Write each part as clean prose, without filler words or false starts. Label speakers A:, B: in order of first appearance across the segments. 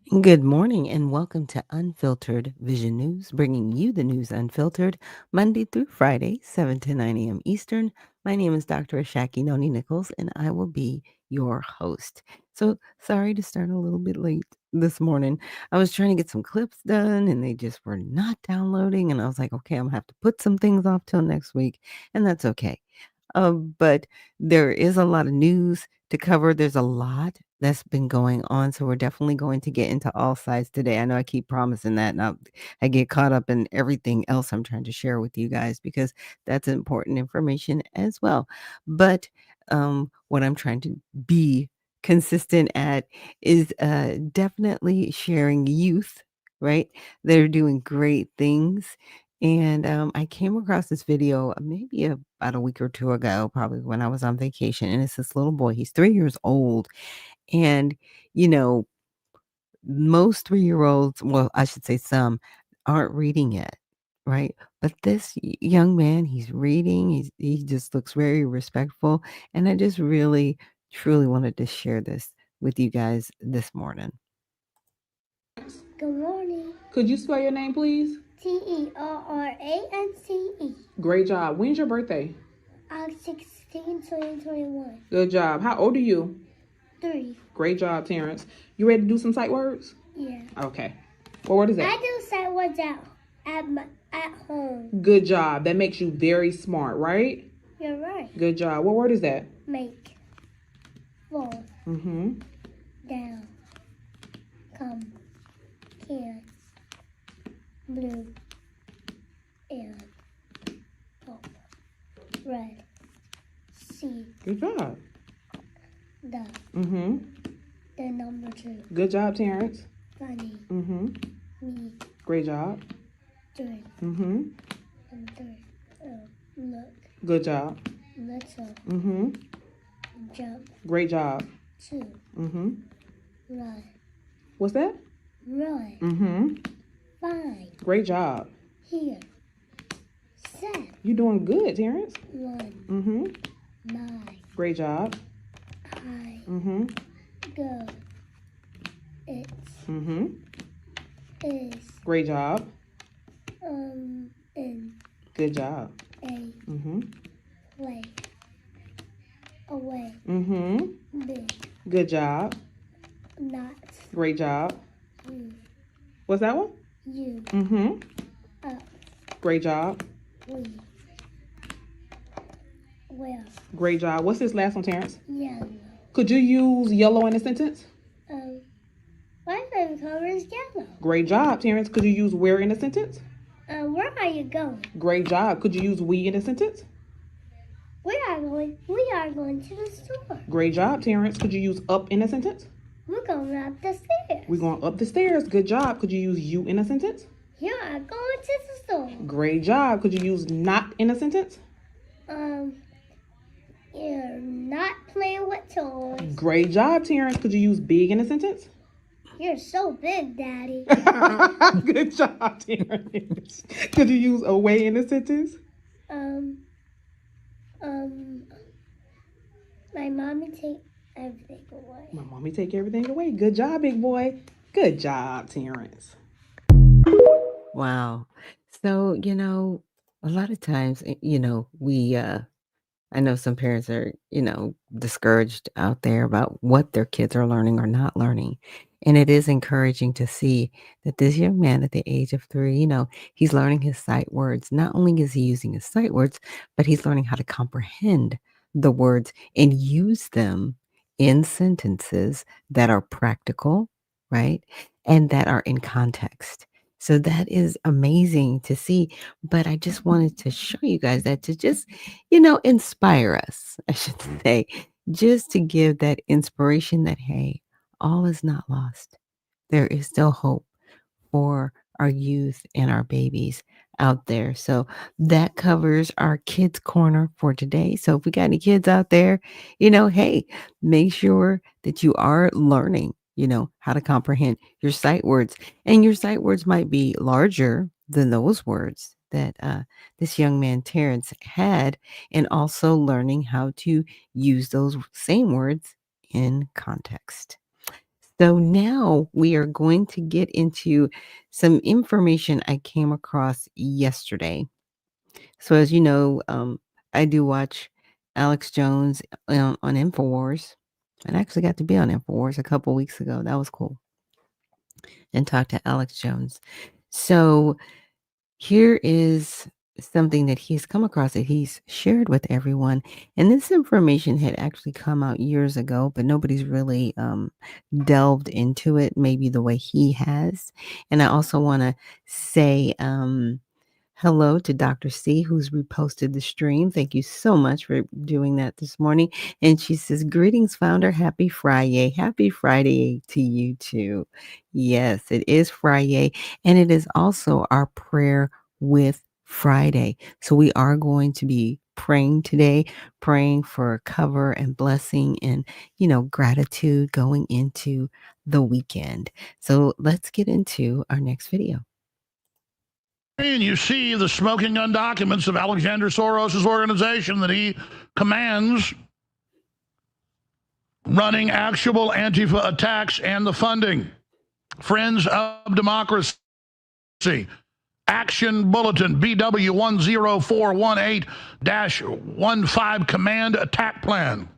A: Good morning and welcome to Unfiltered Vision News, bringing you the news unfiltered Monday through Friday, 7 to 9 a.m. Eastern. My name is Dr. Ashaki Noni Nichols, and I will be your host. So, sorry to start a little bit late this morning. I was trying to get some clips done, and they just were not downloading. And I was like, okay, I'm going to have to put some things off till next week, and that's okay. But there is a lot of news to cover. There's a lot that's been going on, so we're definitely going to get into all sides today. I know I keep promising that, and I get caught up in everything else I'm trying to share with you guys because that's important information as well. But what I'm trying to be consistent at is definitely sharing youth, right? They're doing great things. And I came across this video maybe about a week or two ago, probably when I was on vacation. And it's this little boy. He's 3 years old. And, you know, most 3 year olds, well, I should say some, aren't reading yet. Right. But this young man, he's reading. He just looks very respectful. And I just really, truly wanted to share this with you guys this morning.
B: Good morning.
C: Could you spell your name, please?
B: Terrance.
C: Great job. When's your birthday?
B: August 16, 2021.
C: Good job. How old are you?
B: 3.
C: Great job, Terrence. You ready to do some sight words?
B: Yeah.
C: Okay. What word is that?
B: I do sight words at home.
C: Good job. That makes you very smart, right?
B: You're right.
C: Good job. What word is that?
B: Make. Fall.
C: Mm-hmm.
B: Down. Come. Can. Blue. And. Purple. Red. C.
C: Good job.
B: The.
C: Mm-hmm.
B: The number 2.
C: Good job, Terrence.
B: Funny.
C: Mm-hmm.
B: Me.
C: Great job.
B: Drink.
C: Mm-hmm.
B: And 3. Look.
C: Good job.
B: Little.
C: Mm-hmm.
B: Jump.
C: Great job.
B: 2.
C: Mm-hmm.
B: Run.
C: What's that?
B: Run.
C: Mm-hmm.
B: Find.
C: Great job.
B: Here. 7.
C: You're doing good, Terrence.
B: 1.
C: Mm-hmm.
B: 9.
C: Great job.
B: I.
C: Mm-hmm.
B: Go. It's.
C: Mm-hmm.
B: Is.
C: Great job.
B: In.
C: Good job.
B: A.
C: Mm-hmm.
B: Play. Away.
C: Mm-hmm.
B: Big.
C: Good job.
B: Not.
C: Great job.
B: You.
C: What's that one?
B: You.
C: Mm-hmm.
B: Up.
C: Great job.
B: We. Well.
C: Great job. What's this last one, Terrence?
B: Yellow.
C: Could you use yellow in a sentence?
B: My favorite color is yellow.
C: Great job, Terrence. Could you use where in a sentence?
B: Where are you going?
C: Great job. Could you use we in a sentence?
B: We are going to the store.
C: Great job, Terrence. Could you use up in a sentence?
B: We're going up the stairs.
C: We're going up the stairs. Good job. Could you use you in a sentence?
B: You are going to the store.
C: Great job. Could you use not in a sentence?
B: You're not playing with toys.
C: Great job, Terrence. Could you use big in a sentence?
B: You're so big, Daddy.
C: Good job, Terrence. Could you use away in a sentence?
B: My mommy take everything away.
C: My mommy take everything away. Good job, big boy. Good job, Terrence.
A: Wow. So, a lot of times, we I know some parents are, discouraged out there about what their kids are learning or not learning. And it is encouraging to see that this young man at the age of 3, he's learning his sight words. Not only is he using his sight words, but he's learning how to comprehend the words and use them in sentences that are practical, right? And that are in context. So that is amazing to see. But I just wanted to show you guys that to just inspire us, I should say, just to give that inspiration that, hey, all is not lost. There is still hope for our youth and our babies out there. So that covers our kids corner for today. So if we got any kids out there, hey, make sure that you are learning, how to comprehend your sight words. And your sight words might be larger than those words that this young man Terrence had, and also learning how to use those same words in context. So now we are going to get into some information I came across yesterday. So as you know, I do watch Alex Jones on InfoWars. I actually got to be on InfoWars a couple weeks ago. That was cool. And talk to Alex Jones. So here is something that he's come across that he's shared with everyone. And this information had actually come out years ago, but nobody's really delved into it maybe the way he has. And I also want to say hello to Dr. C, who's reposted the stream. Thank you so much for doing that this morning. And she says, greetings, founder. Happy Friday. Happy Friday to you too. Yes, it is Friday. And it is also our prayer with Friday. So we are going to be praying today, praying for cover and blessing and, gratitude going into the weekend. So let's get into our next video.
D: And you see the smoking gun documents of Alexander Soros' organization that he commands running actual Antifa attacks and the funding. Friends of Democracy. Action Bulletin BW 10418-15 Command Attack Plan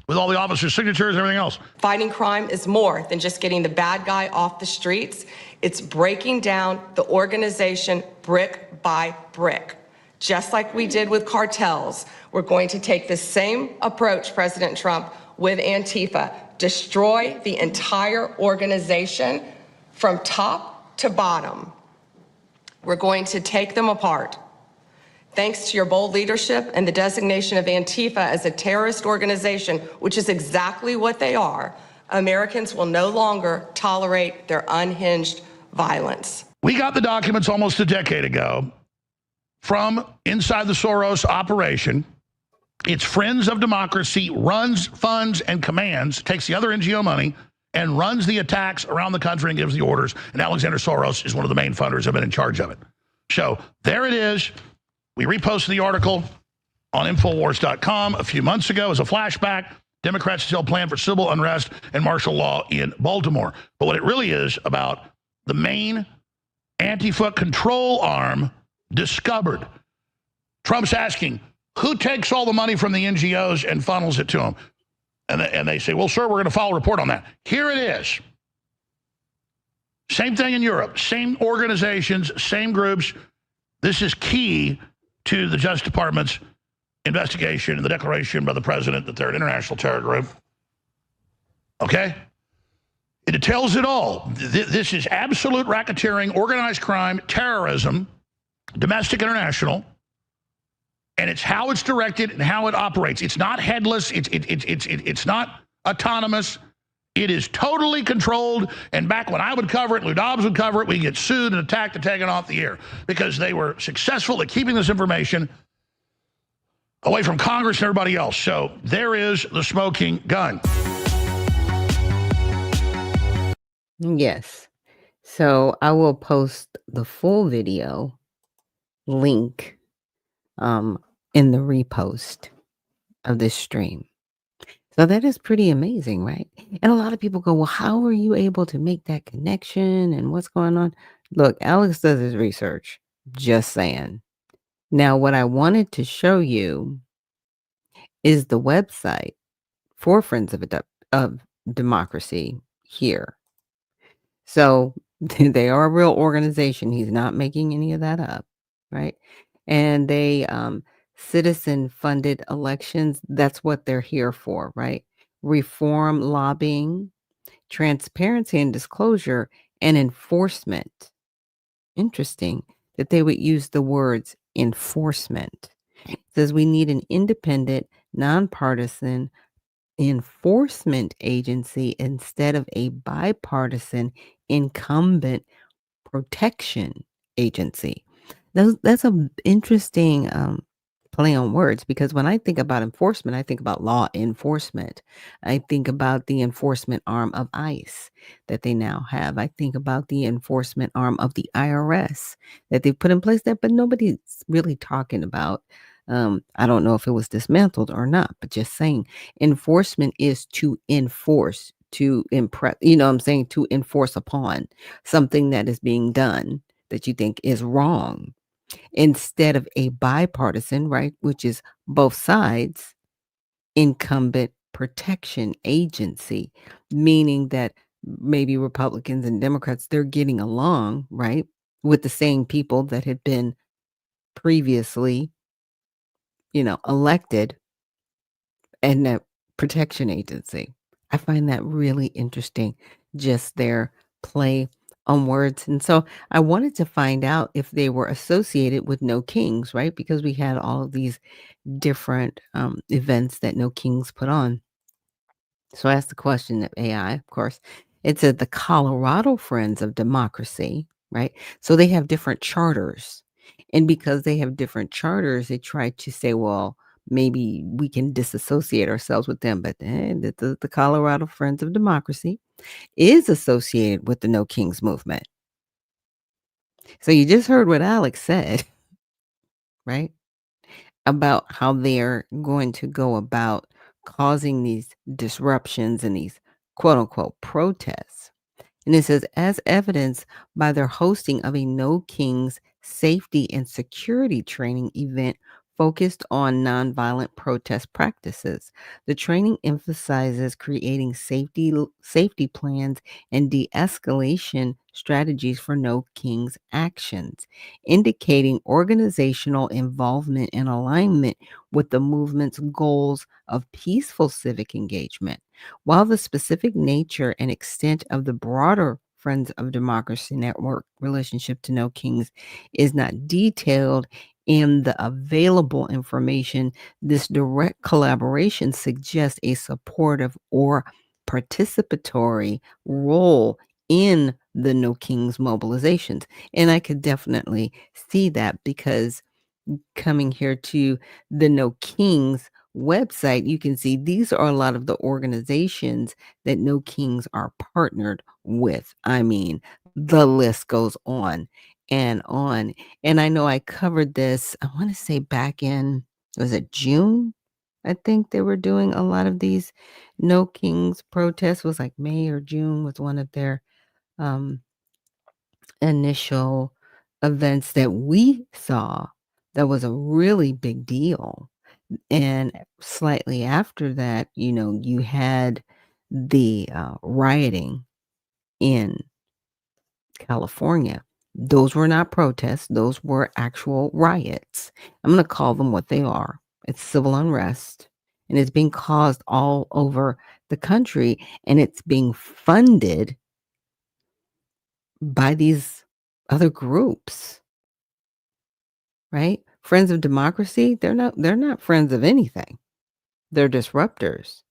D: with all the officers' signatures and everything else.
E: Fighting crime is more than just getting the bad guy off the streets. It's breaking down the organization brick by brick. Just like we did with cartels, we're going to take the same approach, President Trump, with Antifa. Destroy the entire organization from top to bottom. We're going to take them apart. Thanks to your bold leadership and the designation of Antifa as a terrorist organization, which is exactly what they are, Americans will no longer tolerate their unhinged violence.
D: We got the documents almost a decade ago from inside the Soros operation. It's Friends of Democracy runs, funds, and commands, takes the other NGO money, and runs the attacks around the country and gives the orders. And Alexander Soros is one of the main funders, have been in charge of it. So there it is. We reposted the article on Infowars.com a few months ago as a flashback. Democrats still plan for civil unrest and martial law in Baltimore. But what it really is about the main Antifa control arm discovered. Trump's asking, who takes all the money from the NGOs and funnels it to them? And they say, well, sir, we're going to file a report on that. Here it is. Same thing in Europe. Same organizations, same groups. This is key to the Justice Department's investigation and the declaration by the president that they're an international terror group. Okay? It tells it all. This is absolute racketeering, organized crime, terrorism, domestic, international, and it's how it's directed and how it operates. It's not headless. It's not autonomous. It is totally controlled. And back when I would cover it, Lou Dobbs would cover it, we get sued and attacked and taken off the air because they were successful at keeping this information away from Congress and everybody else. So there is the smoking gun.
A: Yes. So I will post the full video link in the repost of this stream. So that is pretty amazing, right? And a lot of people go, well, how are you able to make that connection and what's going on? Look, Alex does his research. Just saying. Now, what I wanted to show you is the website for Friends of Democracy here. So they are a real organization. He's not making any of that up, right? And they citizen-funded elections. That's what they're here for, right? Reform, lobbying, transparency and disclosure, and enforcement. Interesting that they would use the words enforcement. It says we need an independent, nonpartisan enforcement agency instead of a bipartisan incumbent protection agency. That's an interesting play on words, because when I think about enforcement, I think about law enforcement. I think about the enforcement arm of ICE that they now have. I think about the enforcement arm of the IRS that they put in place there, but nobody's really talking about. I don't know if it was dismantled or not, but just saying enforcement is to enforce, to impress, you know what I'm saying, to enforce upon something that is being done that you think is wrong, instead of a bipartisan, right, which is both sides, incumbent protection agency, meaning that maybe Republicans and Democrats, they're getting along, right, with the same people that had been previously, elected, and that protection agency. I find that really interesting, just their play on words. And so I wanted to find out if they were associated with No Kings, right? Because we had all of these different events that No Kings put on. So I asked the question of AI, of course. It said the Colorado Friends of Democracy, right? So they have different charters. And because they have different charters, they try to say, well, maybe we can disassociate ourselves with them. But the Colorado Friends of Democracy is associated with the No Kings movement. So you just heard what Alex said, right? About how they're going to go about causing these disruptions and these quote unquote protests. And it says, as evidenced by their hosting of a No Kings safety and security training event focused on nonviolent protest practices. The training emphasizes creating safety plans and de-escalation strategies for No Kings actions, indicating organizational involvement and alignment with the movement's goals of peaceful civic engagement. While the specific nature and extent of the broader Friends of Democracy Network relationship to No Kings is not detailed in the available information, this direct collaboration suggests a supportive or participatory role in the No Kings mobilizations. And I could definitely see that, because coming here to the No Kings website, you can see these are a lot of the organizations that No Kings are partnered with. I mean, the list goes on and on. And I know I covered this, I want to say back in, was it June? I think they were doing a lot of these No Kings protests. Was like May or June was one of their um initial events that we saw that was a really big deal. And slightly after that, you had the rioting in California. Those were not protests, those were actual riots. I'm going to call them what they are. It's civil unrest, and it's being caused all over the country, and it's being funded by these other groups, right? Friends of democracy, they're not friends of anything. They're disruptors.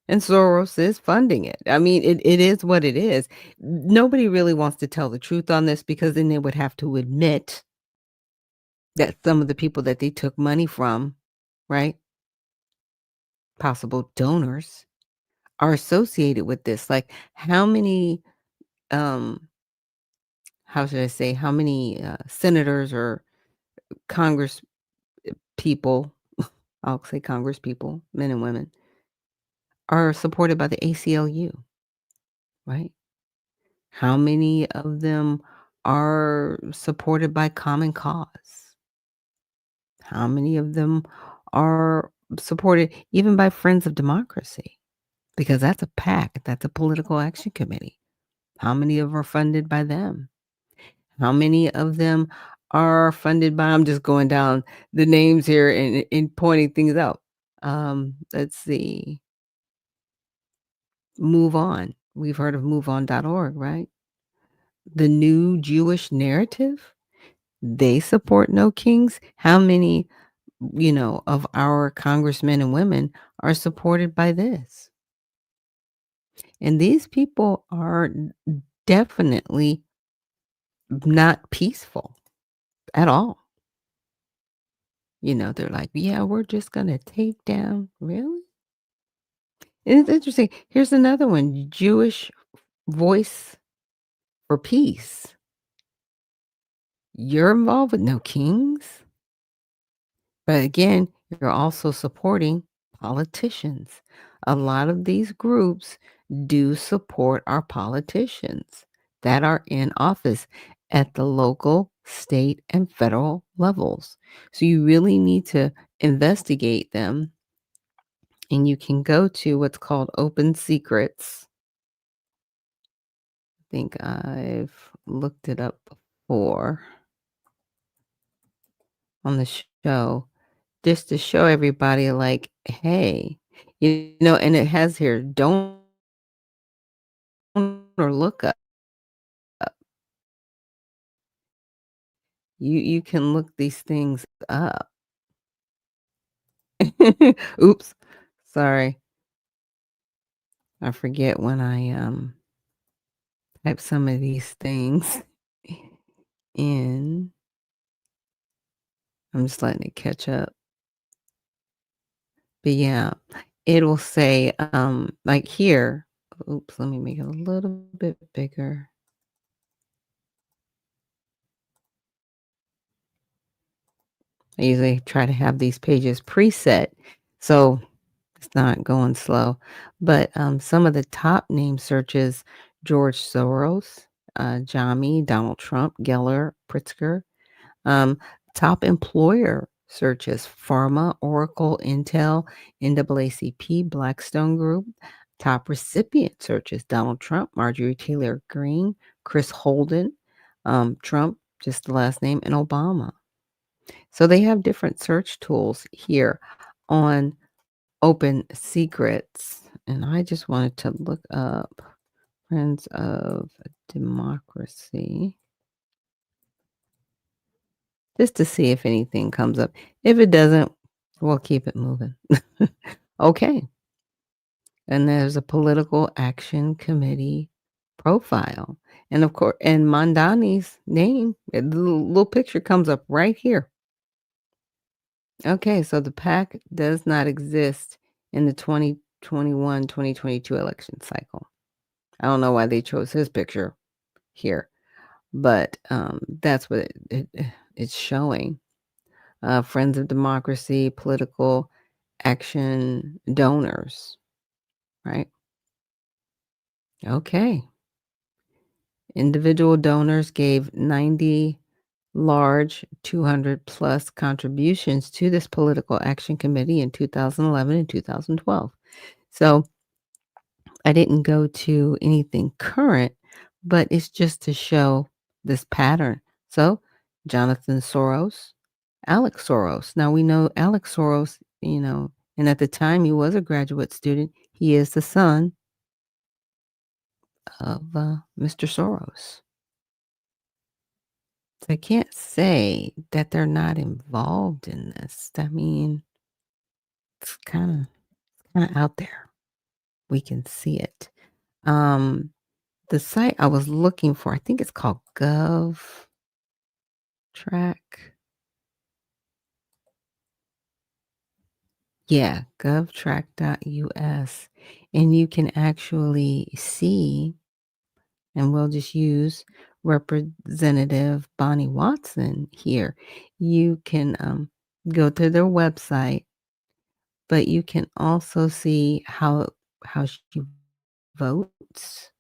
A: And Soros is funding it. I mean, it is what it is. Nobody really wants to tell the truth on this, because then they would have to admit that some of the people that they took money from, right, possible donors, are associated with this. Like, how many, how should I say, how many senators or Congress people, I'll say Congress people, men and women, are supported by the ACLU, right? How many of them are supported by Common Cause? How many of them are supported even by Friends of Democracy? Because that's a PAC, that's a political action committee. How many of them are funded by them? How many of them are funded by, I'm just going down the names here and pointing things out. Let's see. Move On. We've heard of moveon.org, right? The New Jewish Narrative. They support No Kings. How many, of our congressmen and women are supported by this? And these people are definitely not peaceful at all. They're like, yeah, we're just going to take down. Really? And it's interesting. Here's another one, Jewish Voice for Peace. You're involved with No Kings? But again, you're also supporting politicians. A lot of these groups do support our politicians that are in office at the local, state, and federal levels. So you really need to investigate them. And you can go to what's called Open Secrets. I think I've looked it up before on the show, just to show everybody, like, hey, and it has here, don't or look up. You can look these things up. Oops, sorry. I forget when I type some of these things in. I'm just letting it catch up. But yeah, it'll say like here. Oops, let me make it a little bit bigger. I usually try to have these pages preset, so it's not going slow. But some of the top name searches: George Soros, Jami, Donald Trump, Geller, Pritzker. Top employer searches: Pharma, Oracle, Intel, NAACP, Blackstone Group. Top recipient searches: Donald Trump, Marjorie Taylor Greene, Chris Holden, Trump, just the last name, and Obama. So they have different search tools here on Open Secrets. And I just wanted to look up Friends of Democracy just to see if anything comes up. If it doesn't, we'll keep it moving. Okay. And there's a Political Action Committee profile. And of course, and Mandani's name, the little picture comes up right here. Okay, so the PAC does not exist in the 2021-2022 election cycle. I don't know why they chose his picture here, but that's what it's showing. Friends of Democracy, Political Action donors, right? Okay. Individual donors gave 90 large 200 plus contributions to this Political Action Committee in 2011 and 2012. So I didn't go to anything current, but it's just to show this pattern. So Jonathan Soros, Alex Soros. Now we know Alex Soros, and at the time he was a graduate student. He is the son of Mr. Soros. So I can't say that they're not involved in this. I mean, it's kind of out there. We can see it. The site I was looking for, I think it's called GovTrack. Yeah, govtrack.us. And you can actually see, and we'll just use Representative Bonnie Watson here. You can go to their website, but you can also see how she votes,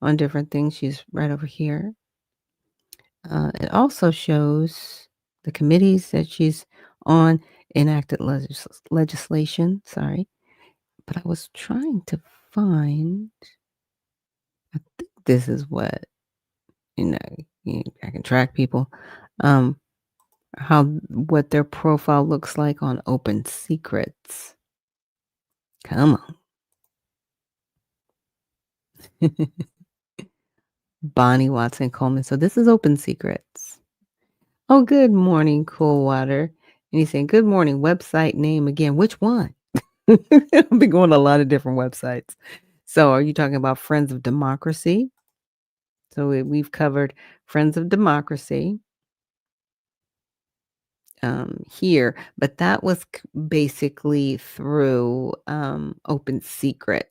A: on different things. She's right over here. It also shows the committees that she's on, enacted legislation. Sorry, but I was trying to find. I think this is what I can track people. What their profile looks like on Open Secrets. Come on. Bonnie Watson Coleman. So this is Open Secrets. Oh, good morning, Cool Water. And he's saying, good morning, website name again. Which one? I've been going to a lot of different websites. So are you talking about Friends of Democracy? So we've covered Friends of Democracy here, but that was basically through Open Secrets.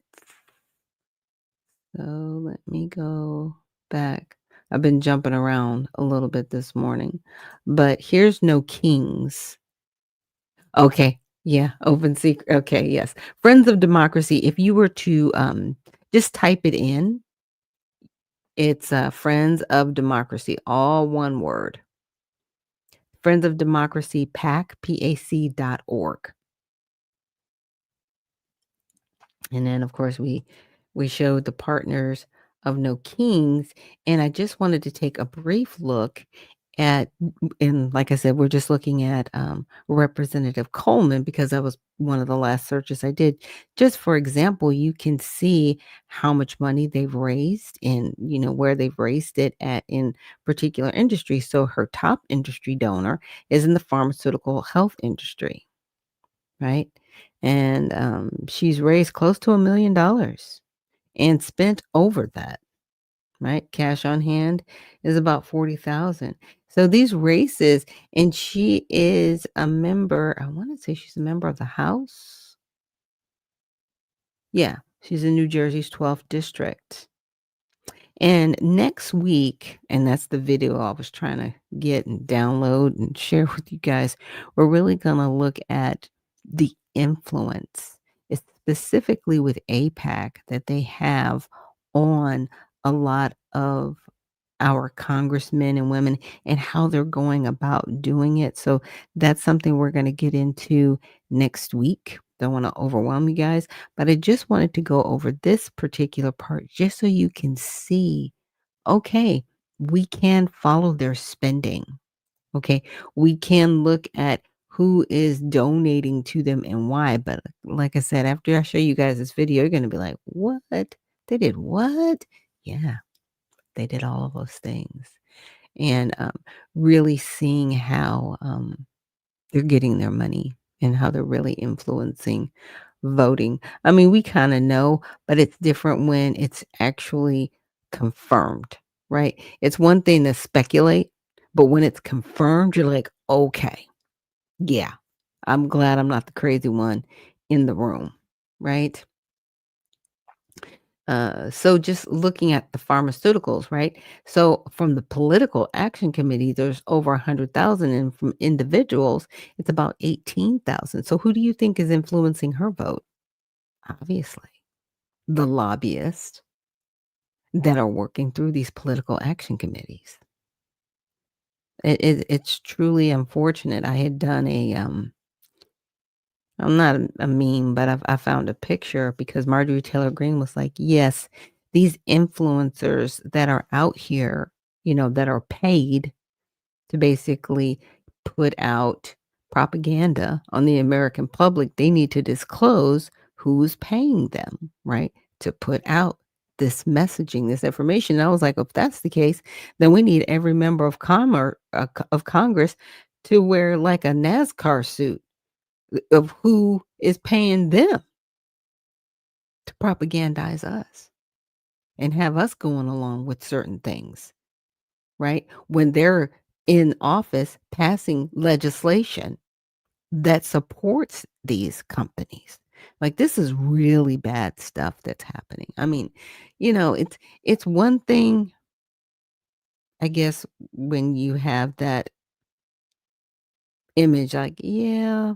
A: So let me go back. I've been jumping around a little bit this morning, but here's No Kings. Okay. Yeah, open secret. Okay, yes. Friends of Democracy. If you were to just type it in, it's Friends of Democracy, all one word. Friends of Democracy PAC, PAC.org. And then, of course, we showed the partners of No Kings, and I just wanted to take a brief look at, and like I said, we're just looking at Representative Coleman because that was one of the last searches I did. Just for example, you can see how much money they've raised and where they've raised it at in particular industries. So her top industry donor is in the pharmaceutical health industry, right? And she's raised close to $1 million and spent over that, right? Cash on hand is about 40,000. So these races, and she is a member, I want to say she's a member of the House. Yeah, she's in New Jersey's 12th district. And next week, and that's the video I was trying to get and download and share with you guys, we're really going to look at the influence, specifically with APAC, that they have on a lot of our congressmen and women and how they're going about doing it. So that's something we're going to get into next week. Don't want to overwhelm you guys, but I just wanted to go over this particular part just so you can see, okay, we can follow their spending. Okay, we can look at who is donating to them and why. But like I said, after I show you guys this video, you're going to be like, what? They did what? Yeah, they did all of those things. And really seeing how they're getting their money and how they're really influencing voting. I mean, we kind of know, but it's different when it's actually confirmed, right? It's one thing to speculate, but when it's confirmed, you're like, okay, yeah, I'm glad I'm not the crazy one in the room, right? So just looking at the pharmaceuticals, right? So from the political action committee, there's over 100,000, and from individuals, it's about 18,000. So who do you think is influencing her vote? Obviously, the lobbyists that are working through these political action committees. It's truly unfortunate. I had done I'm not a meme, but I found a picture because Marjorie Taylor Greene was like, yes, these influencers that are out here, that are paid to basically put out propaganda on the American public, they need to disclose who's paying them, right? To put out this messaging, this information. And I was like, if that's the case, then we need every member of Congress to wear like a NASCAR suit of who is paying them to propagandize us and have us going along with certain things, right? When they're in office passing legislation that supports these companies. Like this is really bad stuff that's happening. I mean, it's one thing, I guess, when you have that image like, yeah,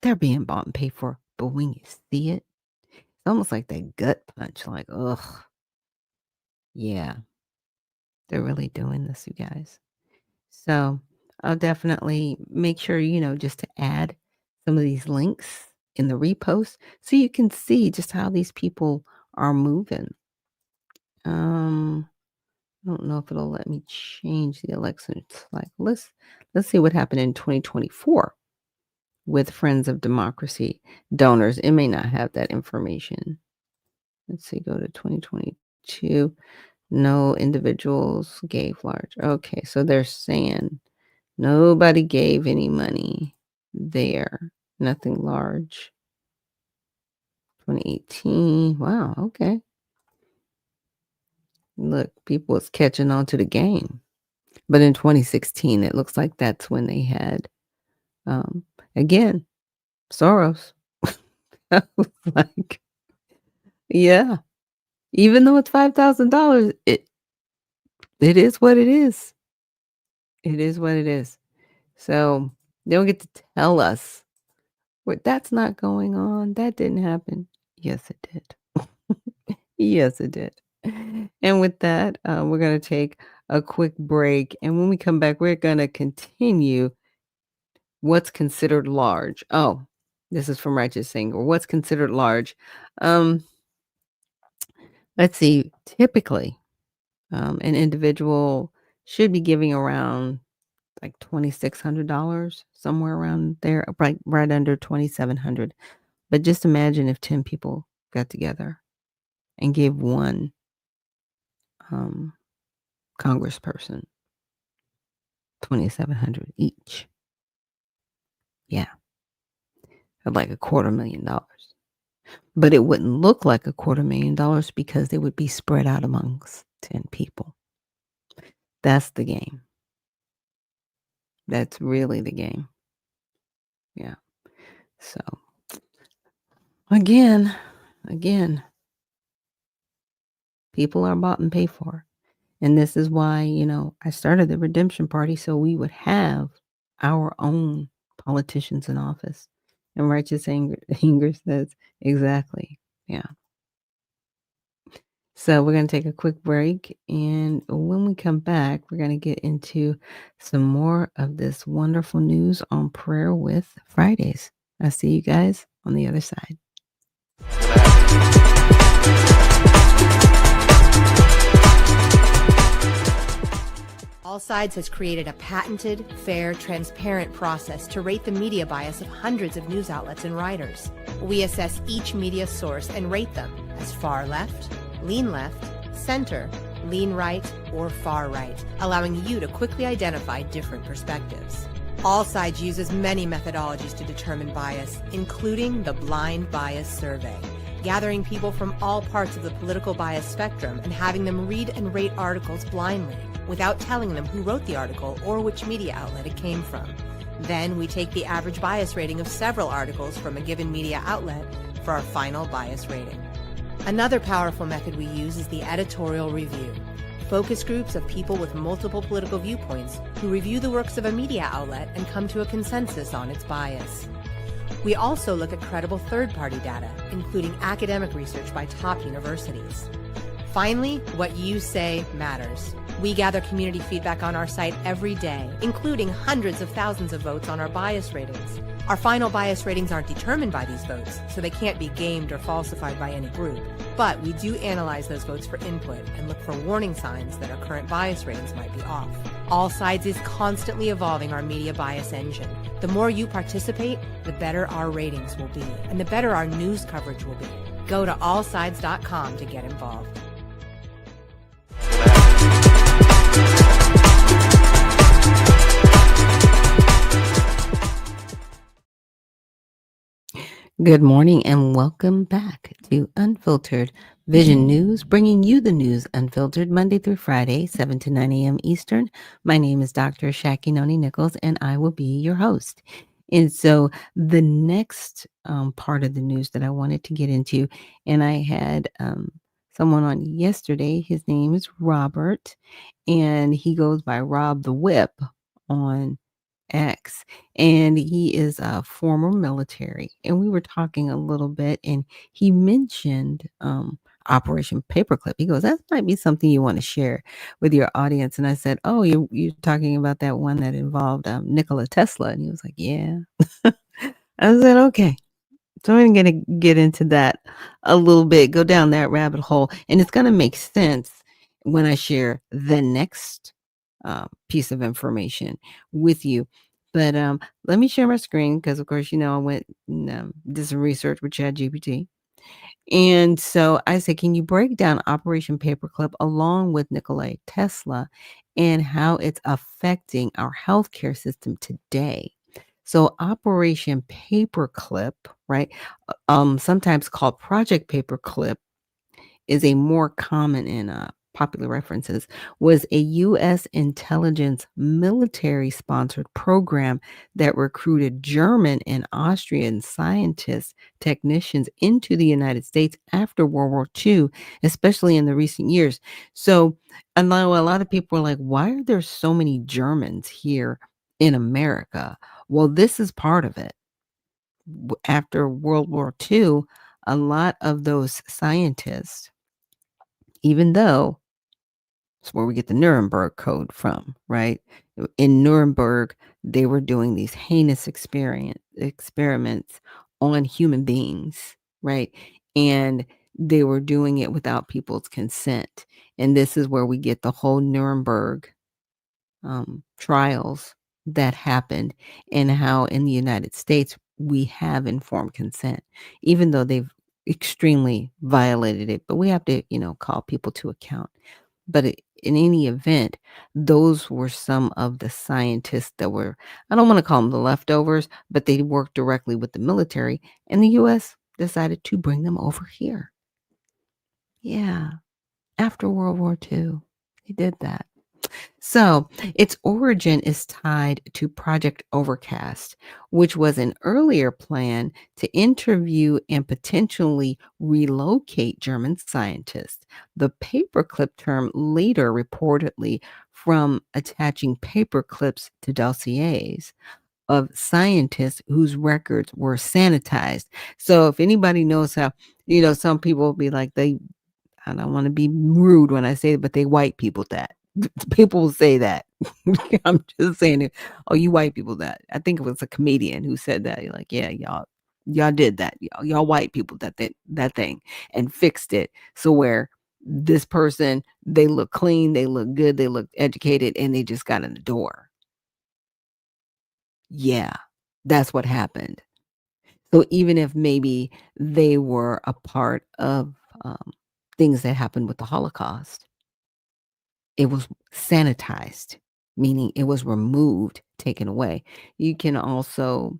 A: they're being bought and paid for, but when you see it, it's almost like that gut punch, like, ugh, yeah, they're really doing this, you guys. So I'll definitely make sure, just to add some of these links in the repost so you can see just how these people are moving. I don't know if it'll let me change the election. Like, let's see what happened in 2024 with Friends of Democracy donors. It may not have that information. Let's see, go to 2022. No individuals gave large. Okay, so they're saying nobody gave any money there. Nothing large. 2018. Wow, okay. Look, people was catching on to the game. But in 2016, it looks like that's when they had, um, again, Soros. I was like, yeah, even though it's $5,000, it is what it is. It is what it is. So they don't get to tell us That's not going on. That didn't happen. Yes, it did. Yes, it did. And with that, we're going to take a quick break. And when we come back, we're going to continue what's considered large. Oh, this is from Righteous Singer. What's considered large? Um, let's see. Typically, an individual should be giving around like $2,600, somewhere around there, right under 2,700. But just imagine if 10 people got together and gave one um, congressperson 2,700 each. Yeah, like $250,000. But it wouldn't look like $250,000 because they would be spread out amongst 10 people. That's the game. That's really the game. Yeah. So again, people are bought and paid for. And this is why, I started the redemption party so we would have our own politicians in office. And Righteous Anger says, exactly. Yeah. So we're going to take a quick break. And when we come back, we're going to get into some more of this wonderful news on Prayer with Fridays. I'll see you guys on the other side.
F: All Sides has created a patented, fair, transparent process to rate the media bias of hundreds of news outlets and writers. We assess each media source and rate them as far left, lean left, center, lean right, or far right, allowing you to quickly identify different perspectives. All Sides uses many methodologies to determine bias, including the Blind Bias Survey, gathering people from all parts of the political bias spectrum and having them read and rate articles blindly, without telling them who wrote the article or which media outlet it came from. Then we take the average bias rating of several articles from a given media outlet for our final bias rating. Another powerful method we use is the editorial review. Focus groups of people with multiple political viewpoints who review the works of a media outlet and come to a consensus on its bias. We also look at credible third-party data, including academic research by top universities. Finally, what you say matters. We gather community feedback on our site every day, including hundreds of thousands of votes on our bias ratings. Our final bias ratings aren't determined by these votes, so they can't be gamed or falsified by any group. But we do analyze those votes for input and look for warning signs that our current bias ratings might be off. All Sides is constantly evolving our media bias engine. The more you participate, the better our ratings will be, and the better our news coverage will be. Go to allsides.com to get involved.
A: Good morning and welcome back to Unfiltered Vision News, bringing you the news unfiltered Monday through Friday, 7 to 9 a.m. Eastern. My name is Dr. Ashaki Noni Nichols, and I will be your host. And so the next part of the news that I wanted to get into, and I had someone on yesterday, his name is Robert, and he goes by Rob the Whip on X, and he is a former military. And we were talking a little bit, and he mentioned Operation Paperclip. He goes, "That might be something you want to share with your audience." And I said, "Oh, you're talking about that one that involved Nikola Tesla?" And he was like, "Yeah." I said, "Okay." So I'm going to get into that a little bit, go down that rabbit hole, and it's going to make sense when I share the next piece of information with you. But let me share my screen because, of course, I went and did some research with ChatGPT. And so I said, can you break down Operation Paperclip along with Nikola Tesla and how it's affecting our healthcare system today? So Operation Paperclip, right, sometimes called Project Paperclip, is a more common in popular references, was a U.S. intelligence military-sponsored program that recruited German and Austrian scientists, technicians into the United States after World War II, especially in the recent years. So I know a lot of people are like, why are there so many Germans here in America? Well, this is part of it. after World War II, a lot of those scientists, even though it's where we get the Nuremberg Code from, right? In Nuremberg, they were doing these heinous experiments on human beings, right? And they were doing it without people's consent. And this is where we get the whole Nuremberg trials that happened, and how in the United States we have informed consent, even though they've extremely violated it. But we have to, call people to account. But in any event, those were some of the scientists that were, I don't want to call them the leftovers, but they worked directly with the military, and the U.S. decided to bring them over here. Yeah, after World War II, they did that. So its origin is tied to Project Overcast, which was an earlier plan to interview and potentially relocate German scientists. The paperclip term later reportedly from attaching paper clips to dossiers of scientists whose records were sanitized. So if anybody knows how, some people will be like, I don't want to be rude when I say it, but they white people that. People will say that. I'm just saying it. Oh, you white people that. I think it was a comedian who said that. You're like, yeah, y'all did that. Y'all white people that thing and fixed it. So where this person, they look clean, they look good, they look educated, and they just got in the door. Yeah, that's what happened. So even if maybe they were a part of things that happened with the Holocaust, it was sanitized, meaning it was removed, taken away. You can also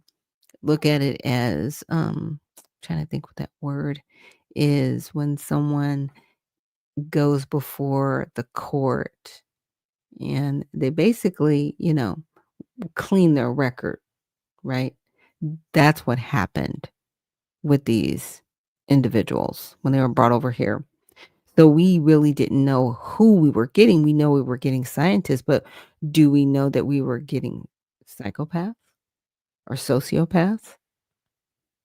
A: look at it as trying to think what that word is, when someone goes before the court and they basically, clean their record, right? That's what happened with these individuals when they were brought over here. So we really didn't know who we were getting. We know we were getting scientists, but do we know that we were getting psychopaths or sociopaths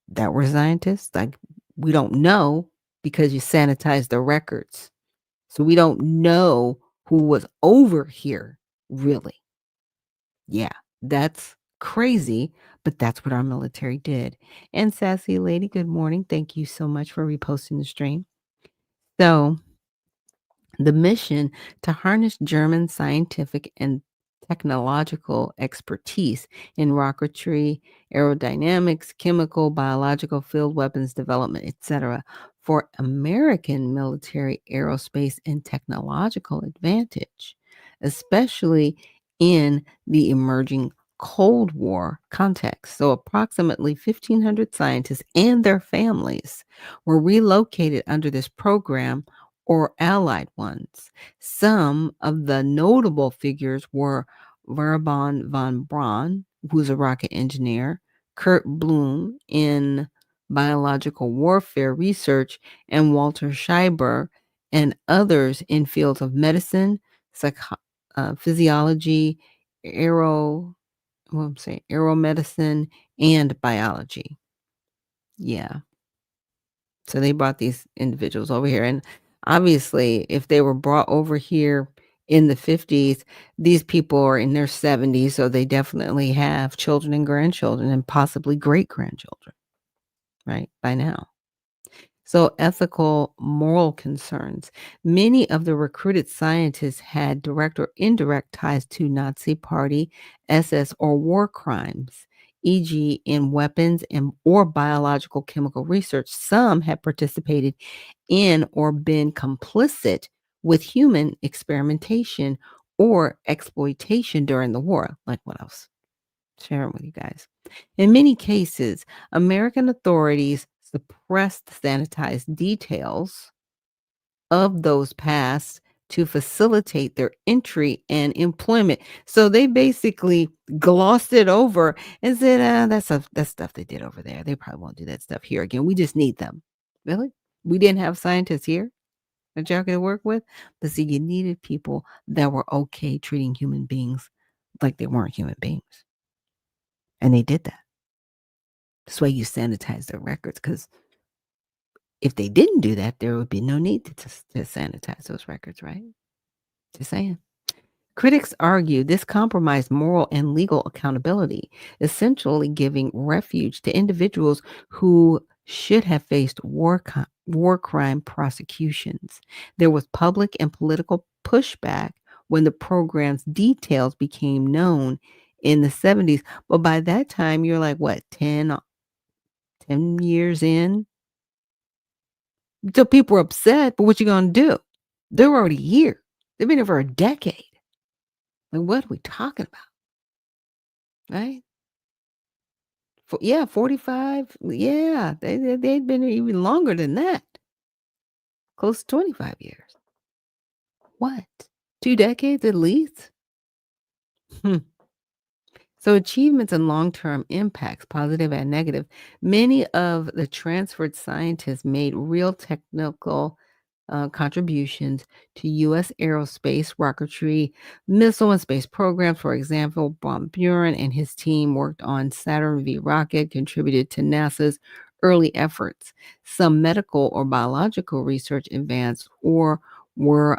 A: that were scientists? Like, we don't know because you sanitized the records. So we don't know who was over here, really. Yeah, that's crazy, but that's what our military did. And Sassy Lady, good morning. Thank you so much for reposting the stream. So the mission to harness German scientific and technological expertise in rocketry, aerodynamics, chemical, biological, field weapons development, etc., for American military aerospace and technological advantage, especially in the emerging Cold War context. So approximately 1,500 scientists and their families were relocated under this program or allied ones. Some of the notable figures were Verban von Braun, who's a rocket engineer, Kurt Bloom in biological warfare research, and Walter Scheiber and others in fields of medicine, physiology, aeromedicine, and biology. Yeah. So they brought these individuals over here. And obviously, if they were brought over here in the 50s, these people are in their 70s. So they definitely have children and grandchildren and possibly great grandchildren, right? By now. So ethical, moral concerns. Many of the recruited scientists had direct or indirect ties to Nazi Party, SS, or war crimes, e.g. in weapons and or biological chemical research. Some had participated in or been complicit with human experimentation or exploitation during the war. Like what else? Sharing with you guys. In many cases, American authorities suppressed sanitized details of those past to facilitate their entry and employment. So they basically glossed it over and said, that's stuff they did over there. They probably won't do that stuff here again. We just need them. Really? We didn't have scientists here that y'all could work with? But see, you needed people that were okay treating human beings like they weren't human beings. And they did that. That's why you sanitize their records, because if they didn't do that, there would be no need to sanitize those records, right? Just saying. Critics argue this compromised moral and legal accountability, essentially giving refuge to individuals who should have faced war crime prosecutions. There was public and political pushback when the program's details became known in the 70s. But by that time, you're like, what, 10 years in? So people were upset, but what you gonna do? They're already here. They've been here for a decade. Like, what are we talking about? Right? Yeah, 45. Yeah, they'd been here even longer than that. Close to 25 years. What? 2 decades at least? Hmm. So achievements and long-term impacts, positive and negative. Many of the transferred scientists made real technical contributions to U.S. aerospace, rocketry, missile and space programs. For example, Von Buren and his team worked on Saturn V rocket, contributed to NASA's early efforts. Some medical or biological research advanced or were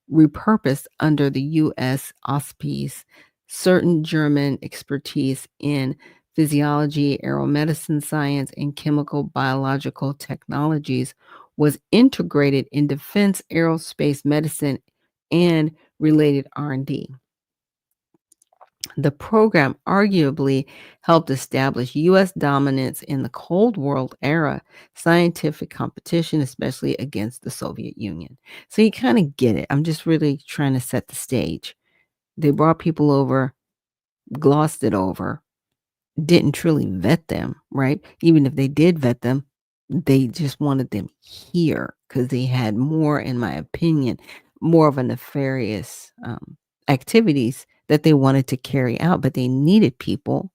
A: repurposed under the U.S. auspice. Certain German expertise in physiology, aeromedicine science, and chemical biological technologies was integrated in defense, aerospace, medicine, and related R&D. The program arguably helped establish U.S. dominance in the Cold War era scientific competition, especially against the Soviet Union. So you kind of get it. I'm just really trying to set the stage. They brought people over, glossed it over, didn't truly vet them, right? Even if they did vet them, they just wanted them here because they had more, in my opinion, more of a nefarious activities that they wanted to carry out, but they needed people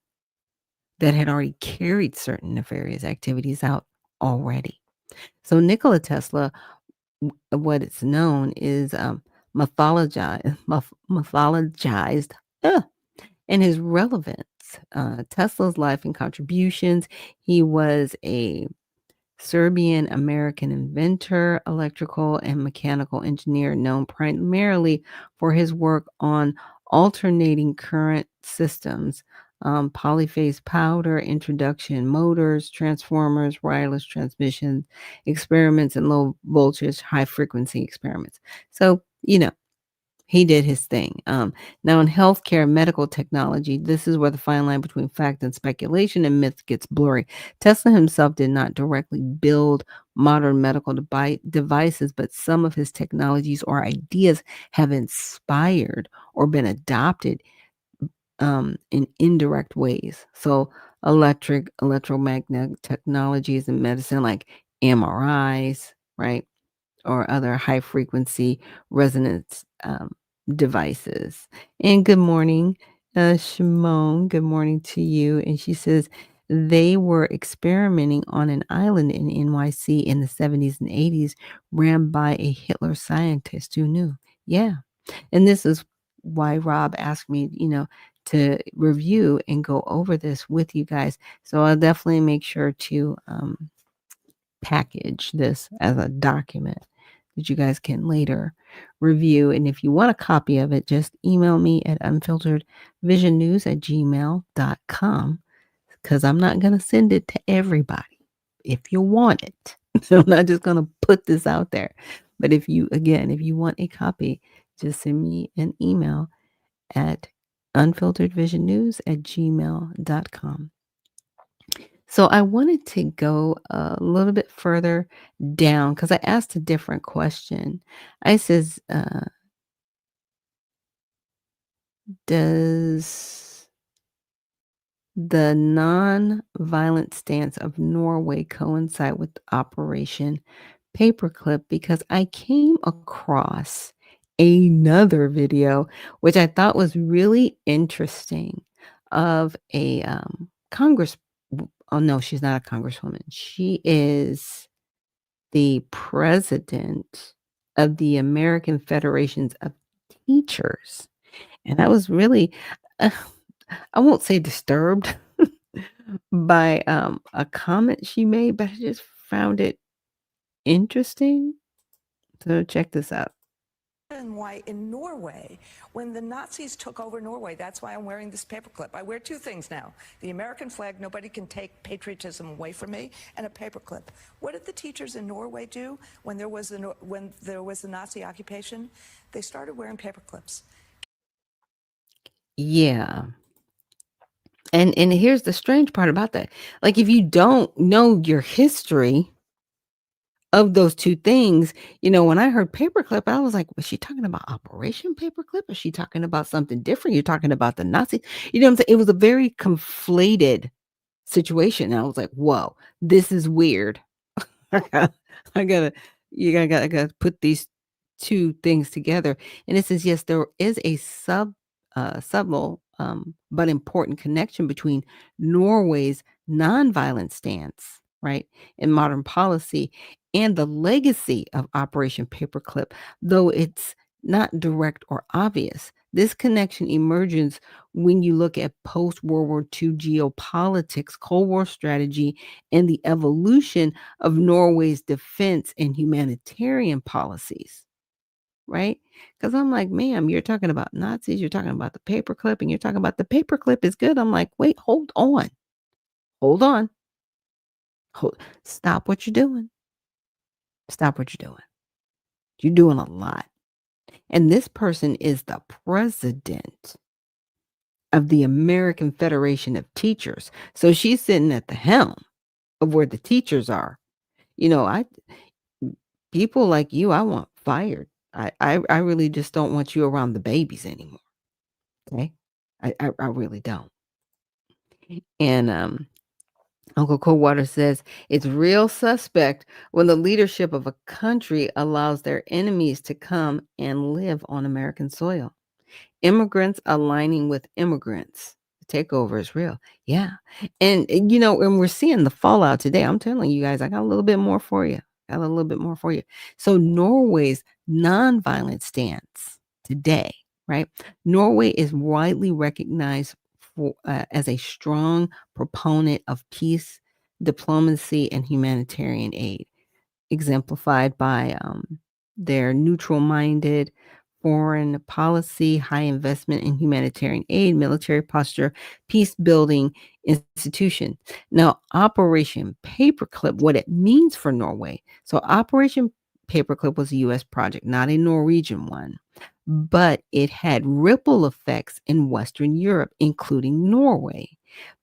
A: that had already carried certain nefarious activities out already. So Nikola Tesla, what it's known is mythologized, and his relevance. Tesla's life and contributions. He was a Serbian American inventor, electrical and mechanical engineer, known primarily for his work on alternating current systems, polyphase powder, introduction motors, transformers, wireless transmission experiments, and low voltage, high frequency experiments. So, he did his thing. Now, in healthcare and medical technology, this is where the fine line between fact and speculation and myth gets blurry. Tesla himself did not directly build modern medical devices, but some of his technologies or ideas have inspired or been adopted in indirect ways. So, electromagnetic technologies in medicine, like MRIs, right? Or other high frequency resonance devices. And good morning, Shimon. Good morning to you. And she says they were experimenting on an island in NYC in the 70s and 80s, ran by a Hitler scientist. Who knew? Yeah. And this is why Rob asked me, to review and go over this with you guys. So I'll definitely make sure to package this as a document that you guys can later review. And if you want a copy of it, just email me at unfilteredvisionnews@gmail.com, because I'm not going to send it to everybody. If you want it, I'm not just going to put this out there. But if you want a copy, just send me an email at unfilteredvisionnews@gmail.com. So I wanted to go a little bit further down because I asked a different question. I says, does the non-violent stance of Norway coincide with Operation Paperclip? Because I came across another video, which I thought was really interesting, of a Congress. Oh, no, she's not a congresswoman. She is the president of the American Federations of Teachers. And I was really, uh, I won't say disturbed, by a comment she made, but I just found it interesting. So check this out.
G: And why in Norway, when the Nazis took over Norway, that's why I'm wearing this paperclip. I wear two things now: the American flag, nobody can take patriotism away from me, and a paperclip. What did the teachers in Norway do when there was the Nazi occupation? They started wearing paperclips.
A: Yeah. And here's the strange part about that. Like, if you don't know your history of those two things, when I heard paperclip, I was like, was she talking about Operation Paperclip? Is she talking about something different? You're talking about the Nazis? You know what I'm saying? It was a very conflated situation. And I was like, whoa, this is weird. I gotta, I gotta put these two things together. And it says, yes, there is a subtle, but important connection between Norway's nonviolent stance, right, in modern policy, and the legacy of Operation Paperclip, though it's not direct or obvious. This connection emerges when you look at post-World War II geopolitics, Cold War strategy, and the evolution of Norway's defense and humanitarian policies, right? Because I'm like, ma'am, you're talking about Nazis, you're talking about the paperclip, and you're talking about the paperclip is good. I'm like, wait, hold on. Hold on. Stop what you're doing. Stop what you're doing. You're doing a lot. And this person is the president of the American Federation of Teachers. So she's sitting at the helm of where the teachers are. I people like you, I want fired. I really just don't want you around the babies anymore. Okay? I really don't. And Uncle Coldwater says it's real suspect when the leadership of a country allows their enemies to come and live on American soil. Immigrants aligning with immigrants. The takeover is real. Yeah. And we're seeing the fallout today. I'm telling you guys, I got a little bit more for you. So Norway's nonviolent stance today, right? Norway is widely recognized as a strong proponent of peace, diplomacy, and humanitarian aid, exemplified by their neutral-minded foreign policy, high investment in humanitarian aid, military posture, peace-building institution. Now, Operation Paperclip, what it means for Norway. So Operation Paperclip was a U.S. project, not a Norwegian one, but it had ripple effects in Western Europe, including Norway,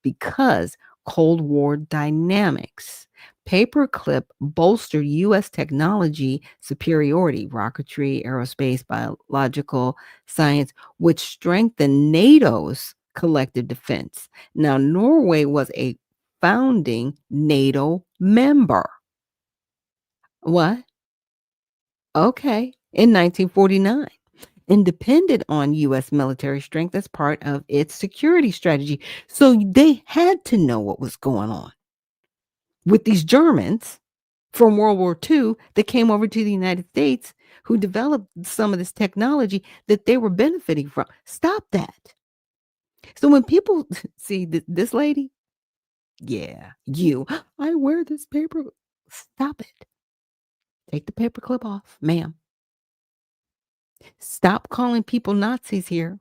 A: because Cold War dynamics. Paperclip bolstered U.S. technology superiority, rocketry, aerospace, biological science, which strengthened NATO's collective defense. Now, Norway was a founding NATO member. What? Okay. In 1949. And depended on U.S. military strength as part of its security strategy. So they had to know what was going on with these Germans from World War II that came over to the United States, who developed some of this technology that they were benefiting from. Stop that. So when people see this lady, yeah, I wear this paper. Stop it. Take the paperclip off, ma'am. Stop calling people Nazis here,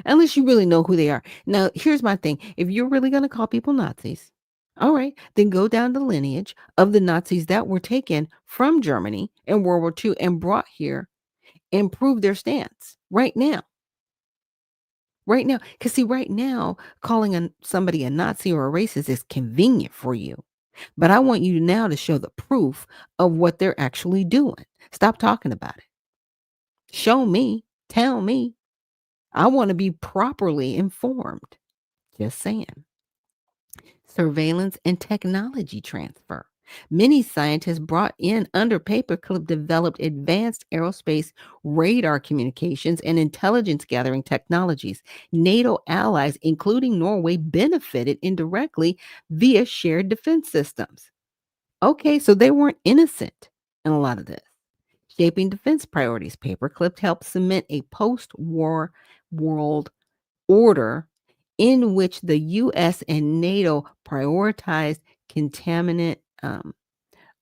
A: unless you really know who they are. Now, here's my thing. If you're really going to call people Nazis, all right, then go down the lineage of the Nazis that were taken from Germany in World War II and brought here and prove their stance right now. Right now. Because, see, right now, calling somebody a Nazi or a racist is convenient for you. But I want you now to show the proof of what they're actually doing. Stop talking about it. Show me. Tell me. I want to be properly informed. Just saying. Surveillance and technology transfer. Many scientists brought in under paperclip developed advanced aerospace radar communications and intelligence gathering technologies. NATO allies, including Norway, benefited indirectly via shared defense systems. Okay, so they weren't innocent in a lot of this. Shaping defense priorities. Paperclip helped cement a post-war world order in which the U.S. and NATO prioritized contaminant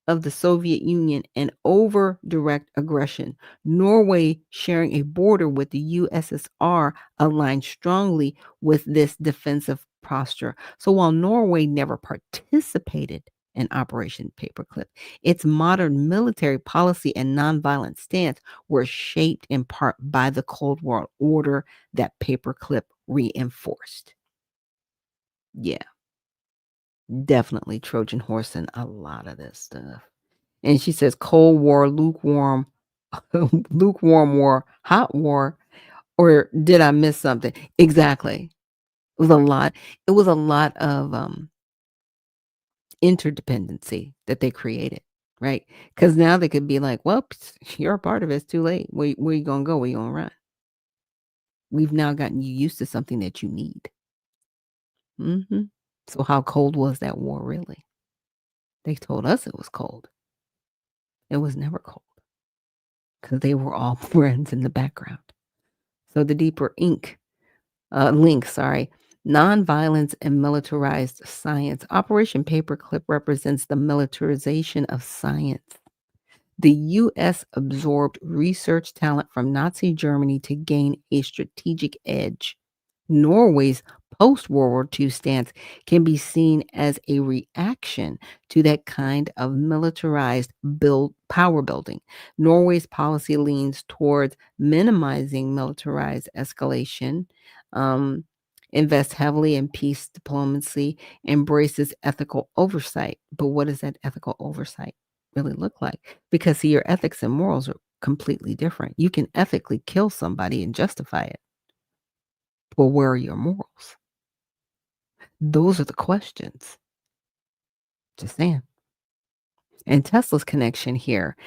A: of the Soviet Union and over direct aggression. Norway, sharing a border with the USSR, aligned strongly with this defensive posture. So while Norway never participated in Operation Paperclip, its modern military policy and nonviolent stance were shaped in part by the Cold War order that Paperclip reinforced. Yeah, definitely Trojan horse in a lot of this stuff. And she says Cold War, lukewarm, lukewarm war, hot war, or did I miss something? Exactly. It was a lot. It was a lot of interdependency that they created, right? Because now they could be like, well, you're a part of it. It's too late. Where you gonna go? Where you gonna run? We've now gotten you used to something that you need. So how cold was that war really? They told us it was cold. It was never cold because they were all friends in the background. So the deeper link, nonviolence and militarized science. Operation Paperclip represents the militarization of science. The U.S. absorbed research talent from Nazi Germany to gain a strategic edge. Norway's post-World War II stance can be seen as a reaction to that kind of militarized power building. Norway's policy leans towards minimizing militarized escalation, invests heavily in peace diplomacy, embraces ethical oversight. But what does that ethical oversight really look like? Because see, your ethics and morals are completely different. You can ethically kill somebody and justify it. Well, where are your morals? Those are the questions. Just saying. And Tesla's connection here,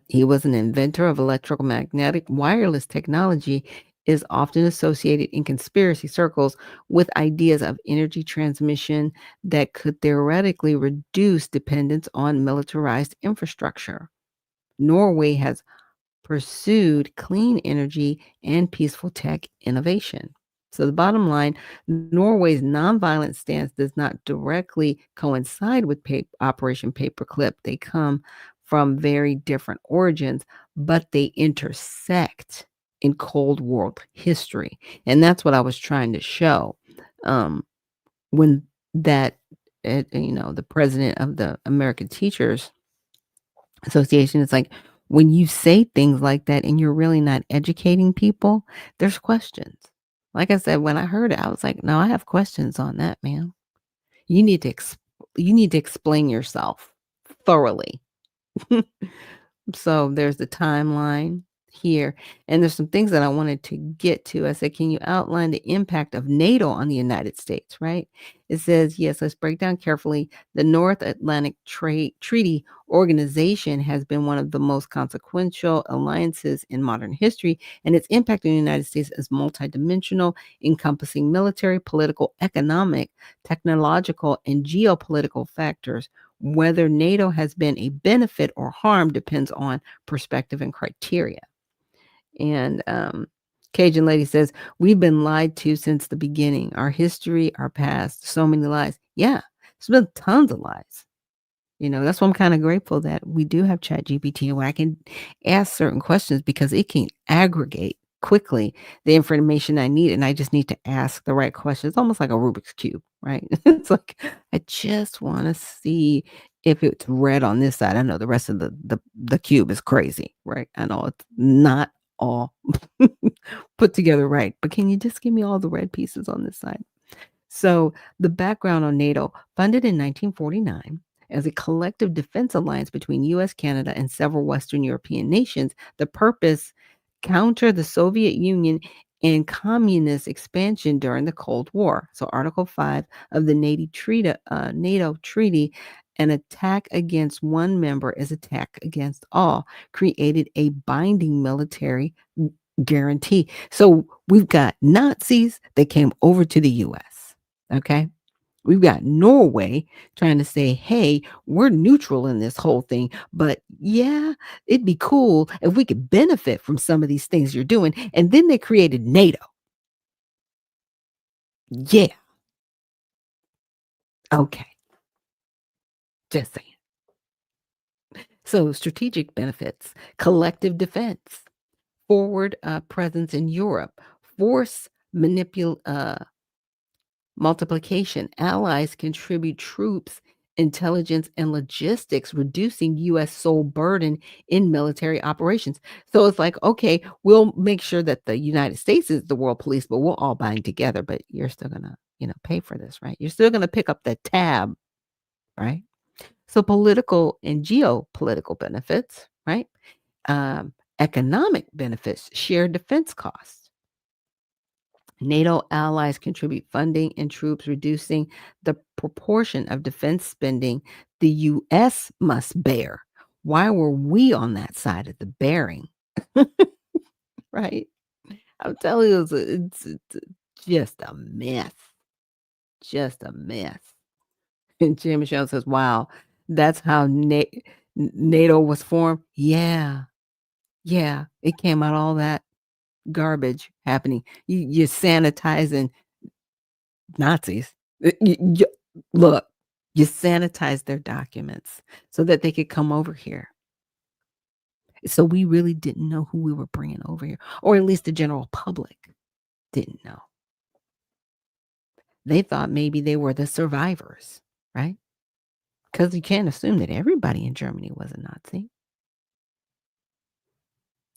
A: he was an inventor of electromagnetic wireless technology, is often associated in conspiracy circles with ideas of energy transmission that could theoretically reduce dependence on militarized infrastructure. Norway has pursued clean energy and peaceful tech innovation. So the bottom line, Norway's nonviolent stance does not directly coincide with Operation Paperclip. They come from very different origins, but they intersect in Cold War history. And that's what I was trying to show when that, the president of the American Teachers Association is like, when you say things like that and you're really not educating people, there's questions. Like I said, when I heard it, I was like, no, I have questions on that, man. You need to explain yourself thoroughly. So there's the timeline here. And there's some things that I wanted to get to. I said, can you outline the impact of NATO on the United States, right? It says, yes, let's break down carefully. The North Atlantic Treaty Organization has been one of the most consequential alliances in modern history, and its impact on the United States is multidimensional, encompassing military, political, economic, technological, and geopolitical factors. Whether NATO has been a benefit or harm depends on perspective and criteria. And Cajun Lady says, we've been lied to since the beginning. Our history, our past, so many lies. Yeah, there's been tons of lies. That's why I'm kind of grateful that we do have ChatGPT where I can ask certain questions because it can aggregate quickly the information I need, and I just need to ask the right questions. It's almost like a Rubik's Cube, right? It's like, I just want to see if it's red on this side. I know the rest of the cube is crazy, right? I know it's not all put together right, but can you just give me all the red pieces on this side? So the background on NATO, funded in 1949 as a collective defense alliance between U.S., Canada, and several Western European nations, the purpose, counter the Soviet Union and communist expansion during the Cold War. So Article 5 of the NATO Treaty, an attack against one member is attack against all, created a binding military guarantee. So we've got Nazis that came over to the U.S., okay? We've got Norway trying to say, hey, we're neutral in this whole thing, but yeah, it'd be cool if we could benefit from some of these things you're doing. And then they created NATO. Yeah. Okay. Just saying. So, strategic benefits, collective defense, forward presence in Europe, force multiplication. Allies contribute troops, intelligence, and logistics, reducing U.S. sole burden in military operations. So it's like, okay, we'll make sure that the United States is the world police, but we'll all bind together. But you're still gonna, pay for this, right? You're still gonna pick up that tab, right? So political and geopolitical benefits, right? Economic benefits, shared defense costs. NATO allies contribute funding and troops, reducing the proportion of defense spending the U.S. must bear. Why were we on that side of the bearing? Right? I'm telling you, it's just a mess. Just a mess. And Jim Michelle says, wow, that's how NATO was formed. Yeah. Yeah. It came out all that garbage happening. You're sanitizing Nazis. Look, you sanitized their documents so that they could come over here. So we really didn't know who we were bringing over here, or at least the general public didn't know. They thought maybe they were the survivors, right? Because you can't assume that everybody in Germany was a Nazi.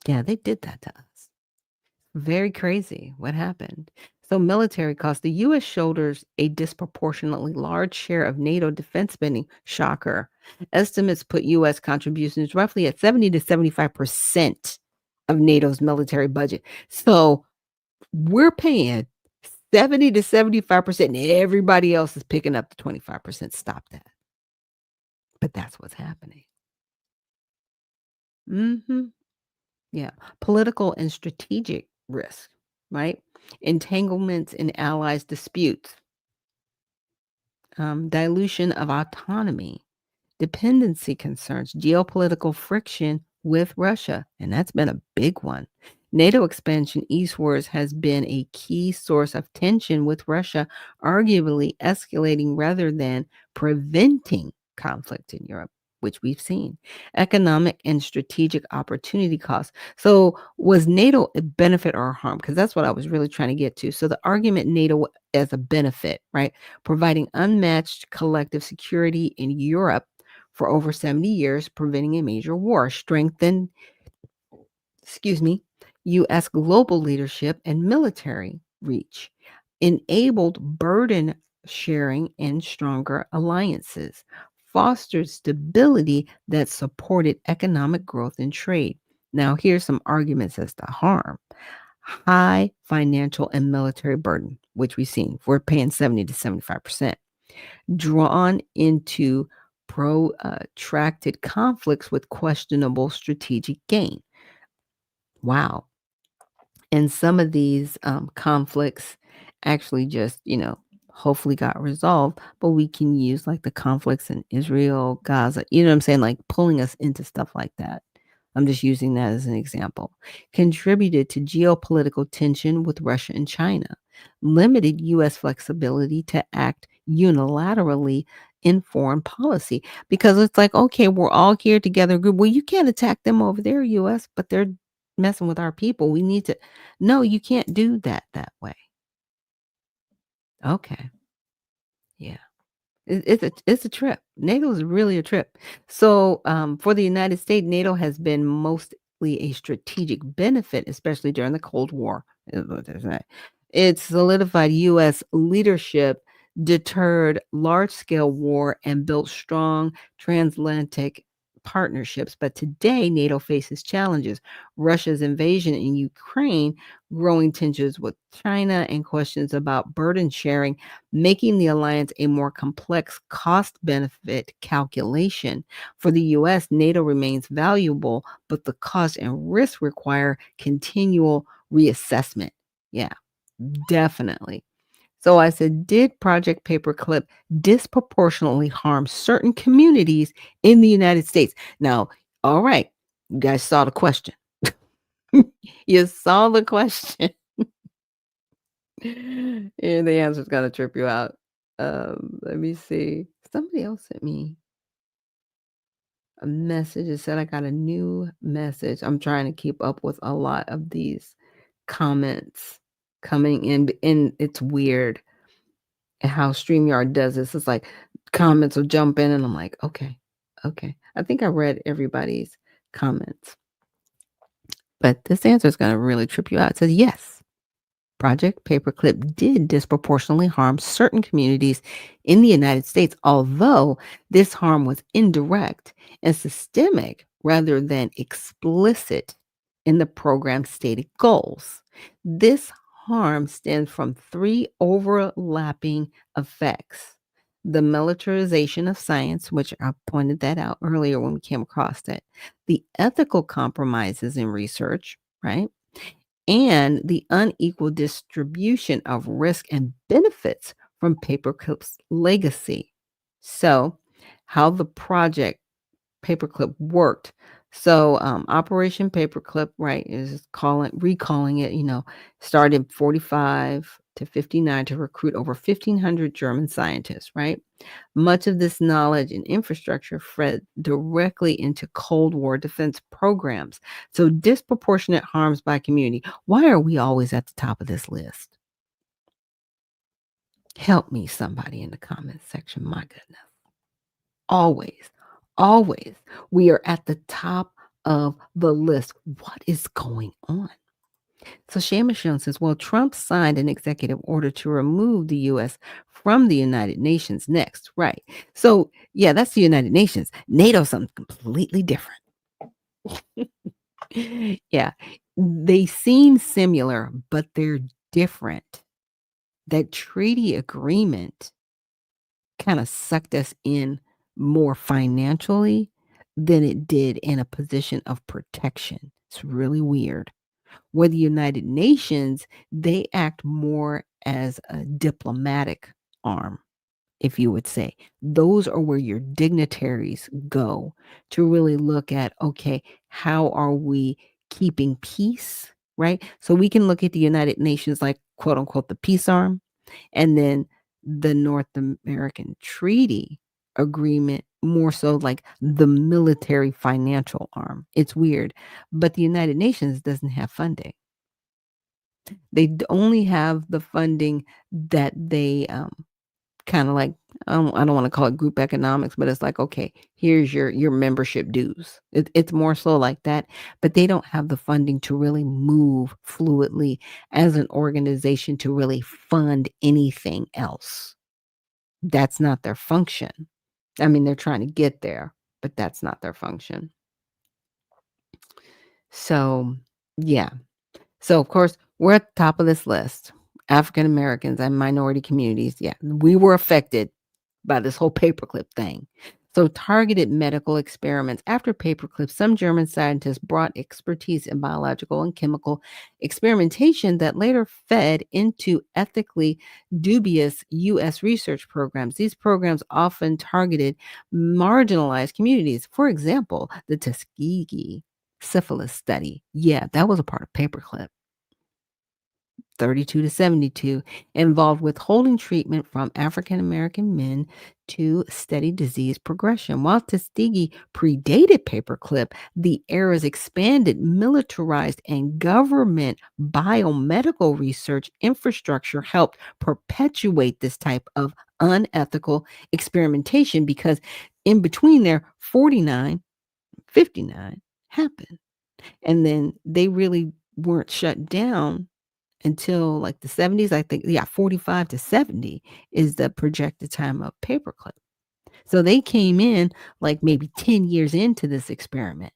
A: Yeah, they did that to us. Very crazy what happened. So military costs. The U.S. shoulders a disproportionately large share of NATO defense spending. Shocker. Estimates put U.S. contributions roughly at 70 to 75% of NATO's military budget. So we're paying 70 to 75%, and everybody else is picking up the 25%. Stop that. But that's what's happening. Mm-hmm. Yeah. Political and strategic risk, right? Entanglements in allies' disputes, dilution of autonomy, dependency concerns, geopolitical friction with Russia, and that's been a big one. NATO expansion eastwards has been a key source of tension with Russia, arguably escalating rather than preventing conflict in Europe, which we've seen. Economic and strategic opportunity costs. So, was NATO a benefit or a harm? Because that's what I was really trying to get to. So, the argument NATO as a benefit, right? Providing unmatched collective security in Europe for over 70 years, preventing a major war, strengthened, U.S. global leadership and military reach, enabled burden sharing and stronger alliances, fostered stability that supported economic growth and trade. Now, here's some arguments as to harm. High financial and military burden, which we've seen. We're paying 70 to 75%. Drawn into protracted conflicts with questionable strategic gain. Wow. And some of these conflicts actually just, hopefully got resolved, but we can use like the conflicts in Israel, Gaza, you know what I'm saying? Like pulling us into stuff like that. I'm just using that as an example. Contributed to geopolitical tension with Russia and China. Limited U.S. flexibility to act unilaterally in foreign policy because it's like, okay, we're all here together. Group. Well, you can't attack them over there, U.S., but they're messing with our people. We need to. No, you can't do that way. Okay. Yeah. It's a trip. NATO is really a trip. So for the United States, NATO has been mostly a strategic benefit, especially during the Cold War. It solidified U.S. leadership, deterred large-scale war, and built strong transatlantic partnerships. But today, NATO faces challenges. Russia's invasion in Ukraine, growing tensions with China, and questions about burden sharing, making the alliance a more complex cost-benefit calculation. For the U.S., NATO remains valuable, but the cost and risk require continual reassessment. Yeah, definitely. So I said, did Project Paperclip disproportionately harm certain communities in the United States? Now, all right, you guys saw the question. You saw the question. Yeah, the answer's gonna trip you out. Let me see. Somebody else sent me a message. It said I got a new message. I'm trying to keep up with a lot of these comments coming in, and it's weird how StreamYard does this. It's like comments will jump in, and I'm like, okay. I think I read everybody's comments, but this answer is gonna really trip you out. It says yes. Project Paperclip did disproportionately harm certain communities in the United States, although this harm was indirect and systemic rather than explicit in the program's stated goals. This harm stems from three overlapping effects: the militarization of science, which I pointed that out earlier when we came across it, the ethical compromises in research, right? And the unequal distribution of risk and benefits from Paperclip's legacy. So, how the project Paperclip worked. So, Operation Paperclip, right, is recalling it, started 45 to 59 to recruit over 1,500 German scientists, right? Much of this knowledge and infrastructure fed directly into Cold War defense programs. So, disproportionate harms by community. Why are we always at the top of this list? Help me, somebody in the comments section. My goodness. Always, always. We are at the top of the list. What is going on? So Shay Michelle says, well, Trump signed an executive order to remove the U.S. from the United Nations next. Right. So, yeah, that's the United Nations. NATO's something completely different. Yeah. They seem similar, but they're different. That treaty agreement kind of sucked us in more financially than it did in a position of protection. It's really weird. Where the United Nations, they act more as a diplomatic arm, if you would say. Those are where your dignitaries go to really look at, okay, how are we keeping peace, right? So we can look at the United Nations like, quote unquote, the peace arm, and then the North American Treaty Agreement more so like the military financial arm. It's weird, but the United Nations doesn't have funding. They only have the funding that they kind of like, I don't want to call it group economics, but it's like, okay, here's your membership dues. It's more so like that, but they don't have the funding to really move fluidly as an organization to really fund anything else. That's not their function. I mean, they're trying to get there, but that's not their function. So, yeah. So, of course, we're at the top of this list. African Americans and minority communities. Yeah, we were affected by this whole paperclip thing. So, targeted medical experiments. After paperclips, some German scientists brought expertise in biological and chemical experimentation that later fed into ethically dubious U.S. research programs. These programs often targeted marginalized communities. For example, the Tuskegee syphilis study. Yeah, that was a part of paperclip. 32 to 72 involved withholding treatment from African American men to steady disease progression. While Tuskegee predated paperclip, the era's expanded, militarized, and government biomedical research infrastructure helped perpetuate this type of unethical experimentation because in between there, 49, 59 happened. And then they really weren't shut down until like the 70s, I think. Yeah, 45 to 70 is the projected time of paperclip. So they came in like maybe 10 years into this experiment.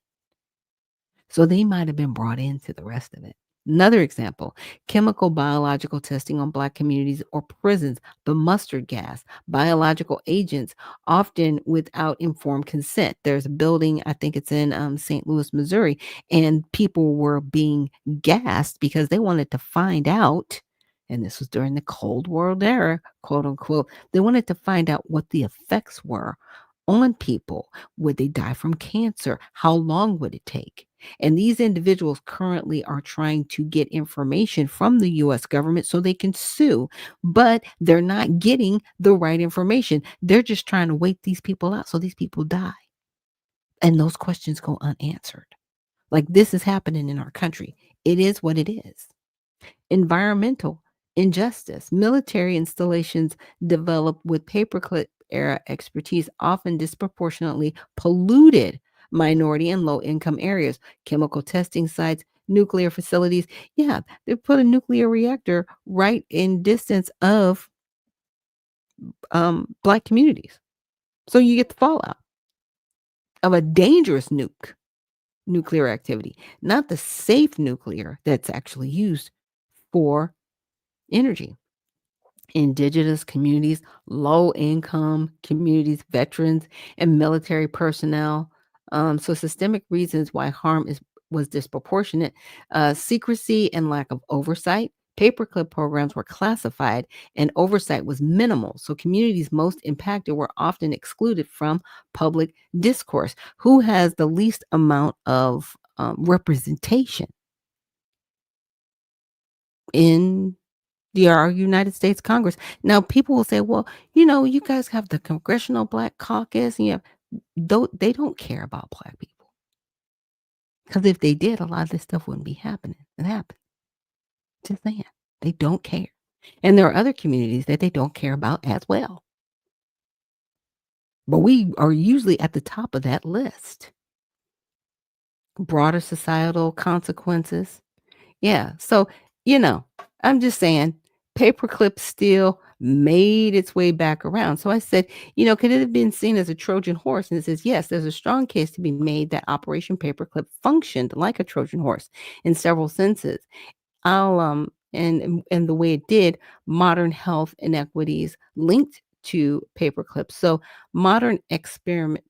A: So they might have been brought into the rest of it. Another example, chemical biological testing on Black communities or prisons, the mustard gas, biological agents, often without informed consent. There's a building, I think it's in St. Louis, Missouri, and people were being gassed because they wanted to find out, and this was during the Cold War era, quote unquote, they wanted to find out what the effects were on people. Would they die from cancer? How long would it take? And these individuals currently are trying to get information from the US government so they can sue, but they're not getting the right information. They're just trying to wait these people out so these people die. And those questions go unanswered. Like, this is happening in our country. It is what it is. Environmental injustice. Military installations developed with paperclip era expertise often disproportionately polluted minority and low income areas. Chemical testing sites, nuclear facilities. Yeah, they put a nuclear reactor right in distance of Black communities. So you get the fallout of a dangerous nuclear activity, not the safe nuclear that's actually used for energy. Indigenous communities, low income communities, veterans, and military personnel. So systemic reasons why harm was disproportionate. Secrecy and lack of oversight. Paperclip programs were classified and oversight was minimal. So communities most impacted were often excluded from public discourse. Who has the least amount of representation in our United States Congress? Now, people will say, well, you guys have the Congressional Black Caucus, and they don't care about Black people. Because if they did, a lot of this stuff wouldn't be happening. It happened. Just saying. They don't care. And there are other communities that they don't care about as well. But we are usually at the top of that list. Broader societal consequences. Yeah. So, I'm just saying, paperclip still made its way back around. So I said, could it have been seen as a Trojan horse? And it says, yes, there's a strong case to be made that Operation Paperclip functioned like a Trojan horse in several senses. And the way it did, modern health inequities linked to paperclips. So modern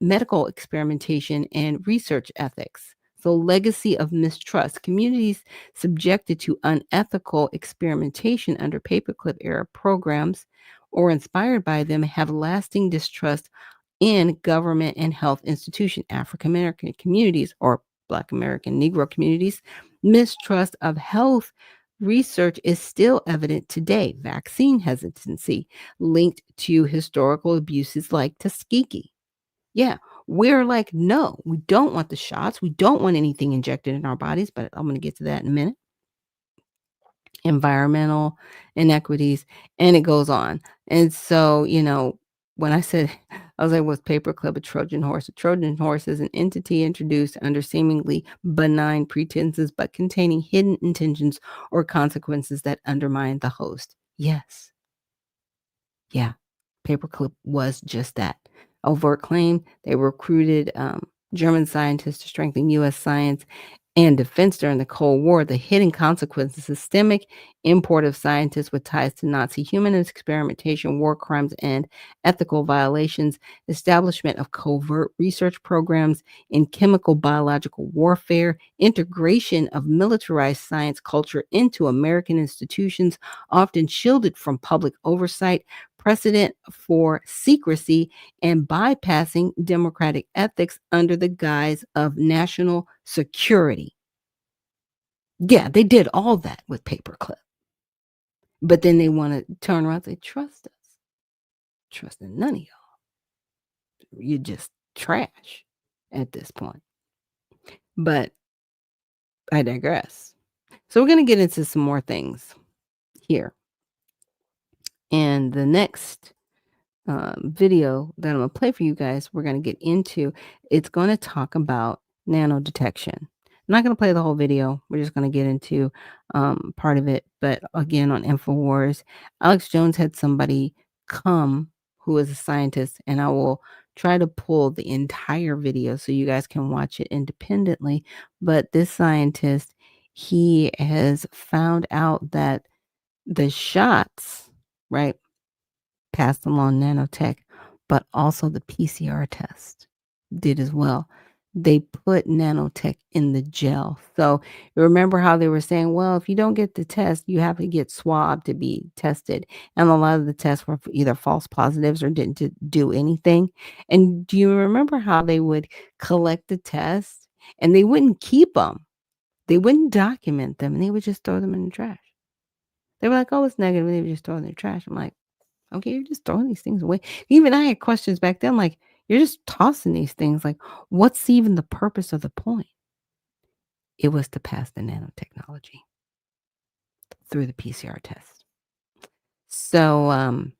A: medical experimentation and research ethics. So legacy of mistrust. Communities subjected to unethical experimentation under paperclip era programs or inspired by them have lasting distrust in government and health institution. African American communities or Black American Negro communities, mistrust of health research is still evident today. Vaccine hesitancy linked to historical abuses like Tuskegee. Yeah, we're like, no, we don't want the shots. We don't want anything injected in our bodies, but I'm going to get to that in a minute. Environmental inequities, and it goes on. And so, when I said, I was like, was paperclip a Trojan horse? A Trojan horse is an entity introduced under seemingly benign pretenses, but containing hidden intentions or consequences that undermine the host. Yes. Yeah. Paperclip was just that. Overt claim. They recruited German scientists to strengthen U.S. science and defense during the Cold War. The hidden consequences, systemic import of scientists with ties to Nazi humanist experimentation, war crimes, and ethical violations, establishment of covert research programs in chemical biological warfare, integration of militarized science culture into American institutions, often shielded from public oversight, precedent for secrecy, and bypassing democratic ethics under the guise of national security. Yeah, they did all that with paperclip. But then they want to turn around and say, trust us. Trust in none of y'all. You're just trash at this point. But I digress. So we're going to get into some more things here. And the next video that I'm going to play for you guys, we're going to get into, it's going to talk about nanodetection. I'm not going to play the whole video. We're just going to get into part of it. But again, on InfoWars, Alex Jones had somebody come who is a scientist, and I will try to pull the entire video so you guys can watch it independently. But this scientist, he has found out that the shots, right, passed along nanotech, but also the PCR test did as well. They put nanotech in the gel. So remember how they were saying, well, if you don't get the test, you have to get swabbed to be tested. And a lot of the tests were either false positives or didn't do anything. And do you remember how they would collect the test And they wouldn't keep them. They wouldn't document them, and they would just throw them in the trash. They were like, "Oh, it's negative," and they would just throw it in the trash. I'm like, "Okay, you're just throwing these things away." Even I had questions back then, like, "You're just tossing these things. Like, what's even the purpose of the point?" It was to pass the nanotechnology through the PCR test. So,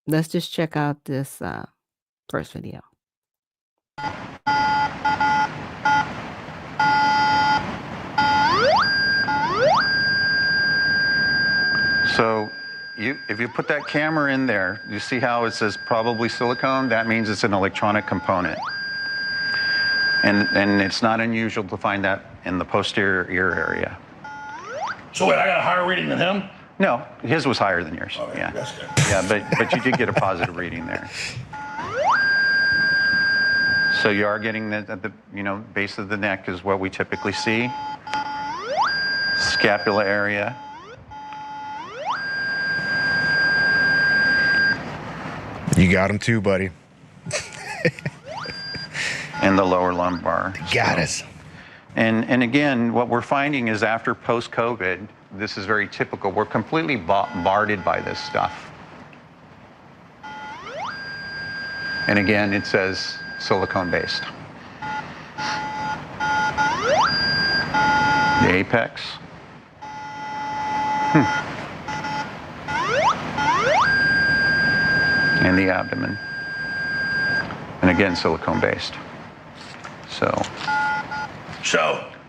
A: let's just check out this first video.
H: So if you put that camera in there, you see how it says probably silicone? That means it's an electronic component. And it's not unusual to find that in the posterior ear area.
D: So wait, I got a higher reading than him?
H: No, his was higher than yours.
D: Okay,
H: yeah,
D: that's good.
H: yeah, but you did get a positive reading there. So you are getting at the base of the neck is what we typically see. Scapula area.
I: You got him too, buddy.
H: And the lower lumbar.
I: Got us.
H: And again, what we're finding is after post-COVID, this is very typical. We're completely bombarded by this stuff. And again, it says silicone-based. The apex. And the abdomen. And again, silicone-based.
D: So,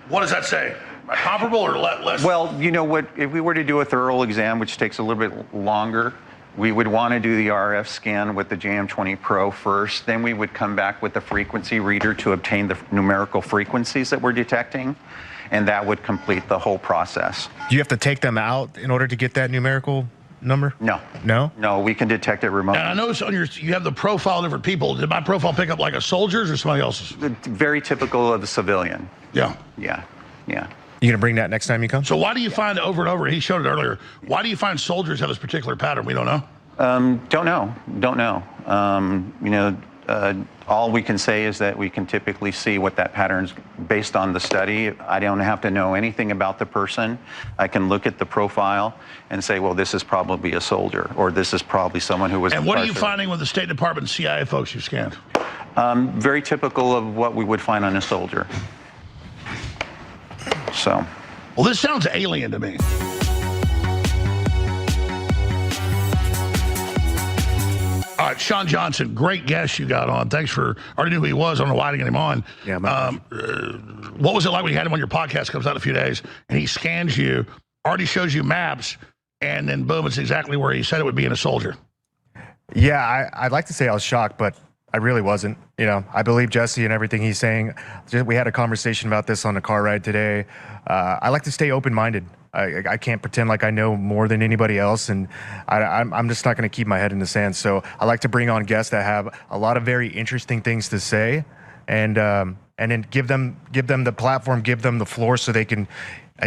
D: what does that say? Comparable or less?
H: Well, you know what, if we were to do a thorough exam, which takes a little bit longer, we would want to do the RF scan with the JM20 Pro first. Then we would come back with the frequency reader to obtain the numerical frequencies that we're detecting. And that would complete the whole process.
I: Do you have to take them out in order to get that numerical number?
H: No.
I: No?
H: No, we can detect it remotely.
D: And I noticed on you have the profile of different people. Did my profile pick up like a soldier's or somebody else's?
H: Very typical of a civilian.
D: Yeah.
H: Yeah, yeah.
I: You gonna bring that next time you come?
D: So why do you find over and over, he showed it earlier, why do you find soldiers have this particular pattern? We don't know?
H: Don't know. All we can say is that we can typically see what that pattern's based on the study. I don't have to know anything about the person. I can look at the profile and say, well, this is probably a soldier, or this is probably someone who was.
D: And what are you finding with the State Department and CIA folks you scanned?
H: Very typical of what we would find on a soldier. So.
D: Well, this sounds alien to me. All right, Sean Johnson, great guest you got on. Thanks for, I already knew who he was. I don't know why to get him on.
I: Yeah,
D: what was it like when you had him on your podcast? Comes out in a few days, and he scans you, already shows you maps, and then boom, it's exactly where he said it would be in a soldier.
I: Yeah, I'd like to say I was shocked, but I really wasn't. You know, I believe Jesse and everything he's saying. We had a conversation about this on the car ride today. I like to stay open-minded. I can't pretend like I know more than anybody else, and I'm just not going to keep my head in the sand. So I like to bring on guests that have a lot of very interesting things to say, and then give them the platform, give them the floor so they can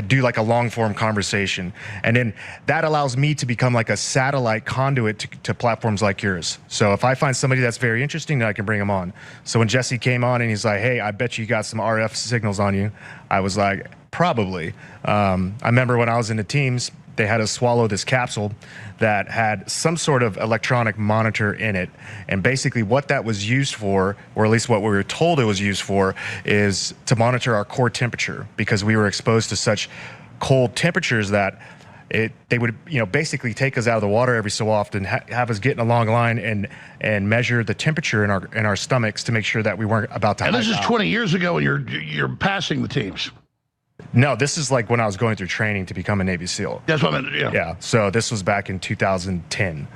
I: do like a long form conversation. And then that allows me to become like a satellite conduit to platforms like yours. So if I find somebody that's very interesting, then I can bring them on. So when Jesse came on and he's like, hey, I bet you got some RF signals on you, I was like, probably. I remember when I was in the teams, they had us swallow this capsule that had some sort of electronic monitor in it. And basically what that was used for, or at least what we were told it was used for, is to monitor our core temperature, because we were exposed to such cold temperatures that they would, basically take us out of the water every so often, have us get in a long line and measure the temperature in our stomachs to make sure that we weren't about to.
D: And this is 20 years ago, and you're passing the teams.
I: No, this is like when I was going through training to become a Navy SEAL.
D: That's what I meant, yeah.
I: Yeah, so this was back in 2010,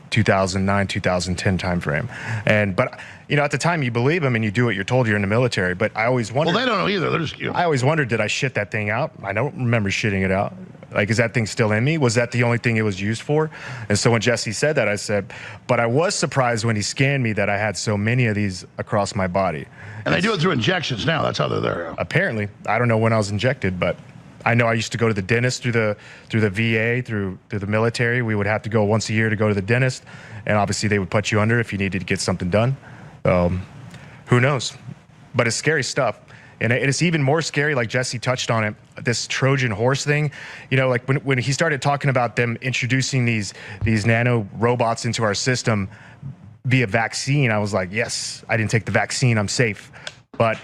I: 2009, 2010 timeframe. But, at the time you believe them and you do what you're told, you're in the military. But I always wondered.
D: Well, they don't know either. They're just,
I: I always wondered, did I shit that thing out? I don't remember shitting it out. Like, is that thing still in me? Was that the only thing it was used for? And so when Jesse said that, I said, but I was surprised when he scanned me that I had so many of these across my body.
D: And they do it through injections now. That's how they're there.
I: Apparently. I don't know when I was injected, but I know I used to go to the dentist through the VA, through the military. We would have to go once a year to go to the dentist. And obviously they would put you under if you needed to get something done. Who knows? But it's scary stuff. And it's even more scary, like Jesse touched on it, this Trojan horse thing. You know, like when he started talking about them introducing these nano robots into our system via vaccine, I was like, yes, I didn't take the vaccine, I'm safe. But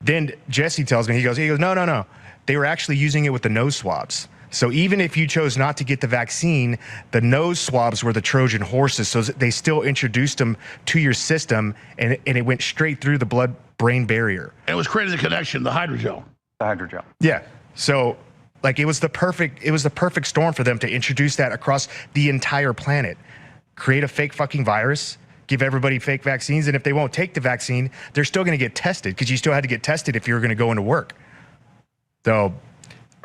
I: then Jesse tells me, he goes, no. They were actually using it with the nose swabs. So even if you chose not to get the vaccine, the nose swabs were the Trojan horses. So they still introduced them to your system, and it went straight through the blood-brain barrier.
D: And it was creating the connection, the hydrogel.
H: The hydrogel.
I: Yeah. So like it was the perfect storm for them to introduce that across the entire planet. Create a fake fucking virus, give everybody fake vaccines, and if they won't take the vaccine, they're still going to get tested, because you still had to get tested if you were going to go into work. So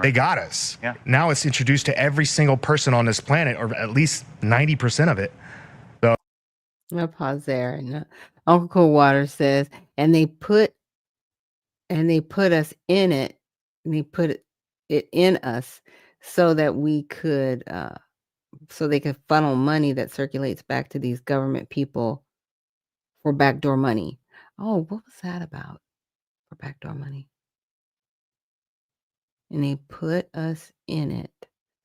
I: they got us.
H: Yeah.
I: Now it's introduced to every single person on this planet, or at least 90% of it. So
A: I'll pause there. And Uncle Coldwater says, and they put us in it, and they put it in us so that we could, so they could funnel money that circulates back to these government people for backdoor money. Oh, what was that about? For backdoor money. And they put us in it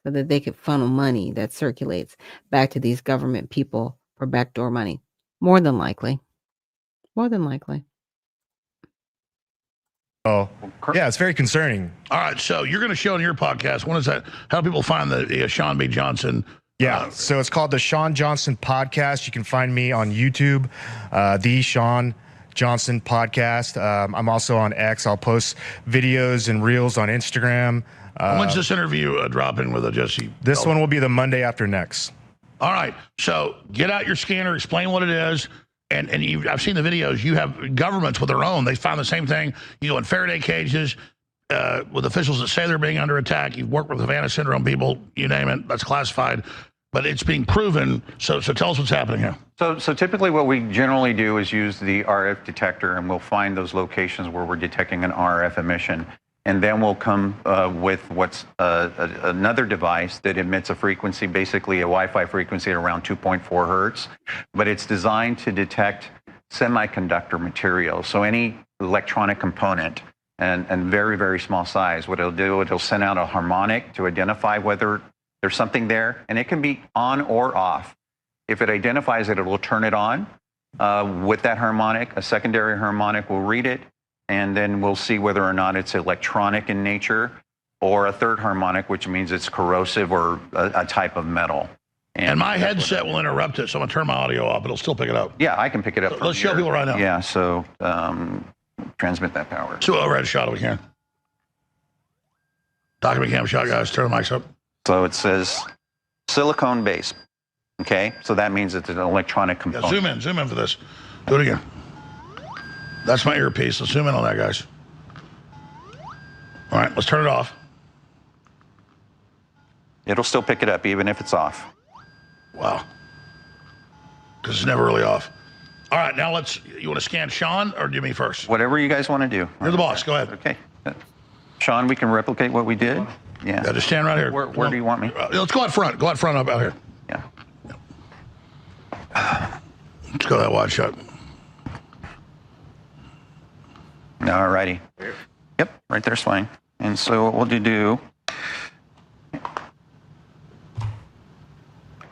A: so that they could funnel money that circulates back to these government people for backdoor money. More than likely. More than likely.
I: oh, yeah, it's very concerning.
D: All right, so you're going to show in your podcast. When is that? How do people find the Sean B. Johnson?
I: Yeah, so it's called the Sean Johnson Podcast. You can find me on YouTube, the Sean Johnson Podcast. I'm also on X. I'll post videos and reels on Instagram.
D: When's this interview dropping with Jesse?
I: This one will be the Monday after next.
D: All right, so get out your scanner, explain what it is. And I've seen the videos. You have governments with their own. They found the same thing. You go in Faraday cages with officials that say they're being under attack. You've worked with Havana syndrome people, you name it. That's classified. But it's being proven. So tell us what's happening here.
H: So typically what we generally do is use the RF detector, and we'll find those locations where we're detecting an RF emission. And then we'll come with what's another device that emits a frequency, basically a Wi-Fi frequency at around 2.4 hertz. But it's designed to detect semiconductor material. So any electronic component and very, very small size. What it'll do, it'll send out a harmonic to identify whether there's something there. And it can be on or off. If it identifies it, it'll turn it on. With that harmonic, a secondary harmonic will read it. And then we'll see whether or not it's electronic in nature, or a third harmonic, which means it's corrosive or a type of metal.
D: And my headset will interrupt it, so I'm going to turn my audio off. It'll still pick it up.
H: Yeah, I can pick it up.
D: So let's show people right now.
H: Yeah, so transmit that power.
D: So overhead shot if we can. Document cam shot, guys. Turn the mics up.
H: So it says silicone base. Okay, so that means it's an electronic component.
D: Yeah, zoom in for this. Do it again. That's my earpiece. Let's zoom in on that, guys. All right, let's turn it off.
H: It'll still pick it up even if it's off.
D: Wow. Because it's never really off. All right, now you want to scan Sean or do me first?
H: Whatever you guys want to do.
D: You're the boss. Go ahead.
H: Okay. Sean, we can replicate what we did. Yeah.
D: Yeah, just stand right here.
H: Where do you want me?
D: Let's go out front. Go out front up out here.
H: Yeah.
D: Let's go that wide shot.
H: All righty. Yep, right there's fine. And so what we'll do.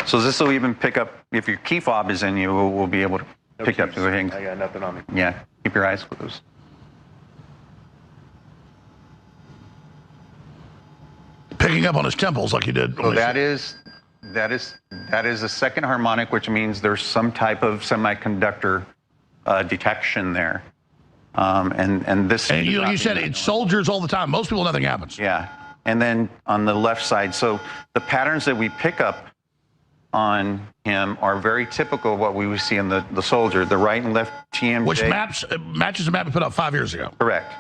H: So this will even pick up, if your key fob is in you, we'll be able to pick up. Go ahead.
I: I got nothing on me.
H: Yeah, keep your eyes closed.
D: Picking up on his temples like you did.
H: So that is the second harmonic, which means there's some type of semiconductor detection there. And this.
D: And you said it's soldiers all the time. Most people, nothing happens.
H: Yeah. And then on the left side, so the patterns that we pick up on him are very typical of what we would see in the soldier. The right and left TMJ.
D: Which matches the map we put up 5 years ago.
H: Correct.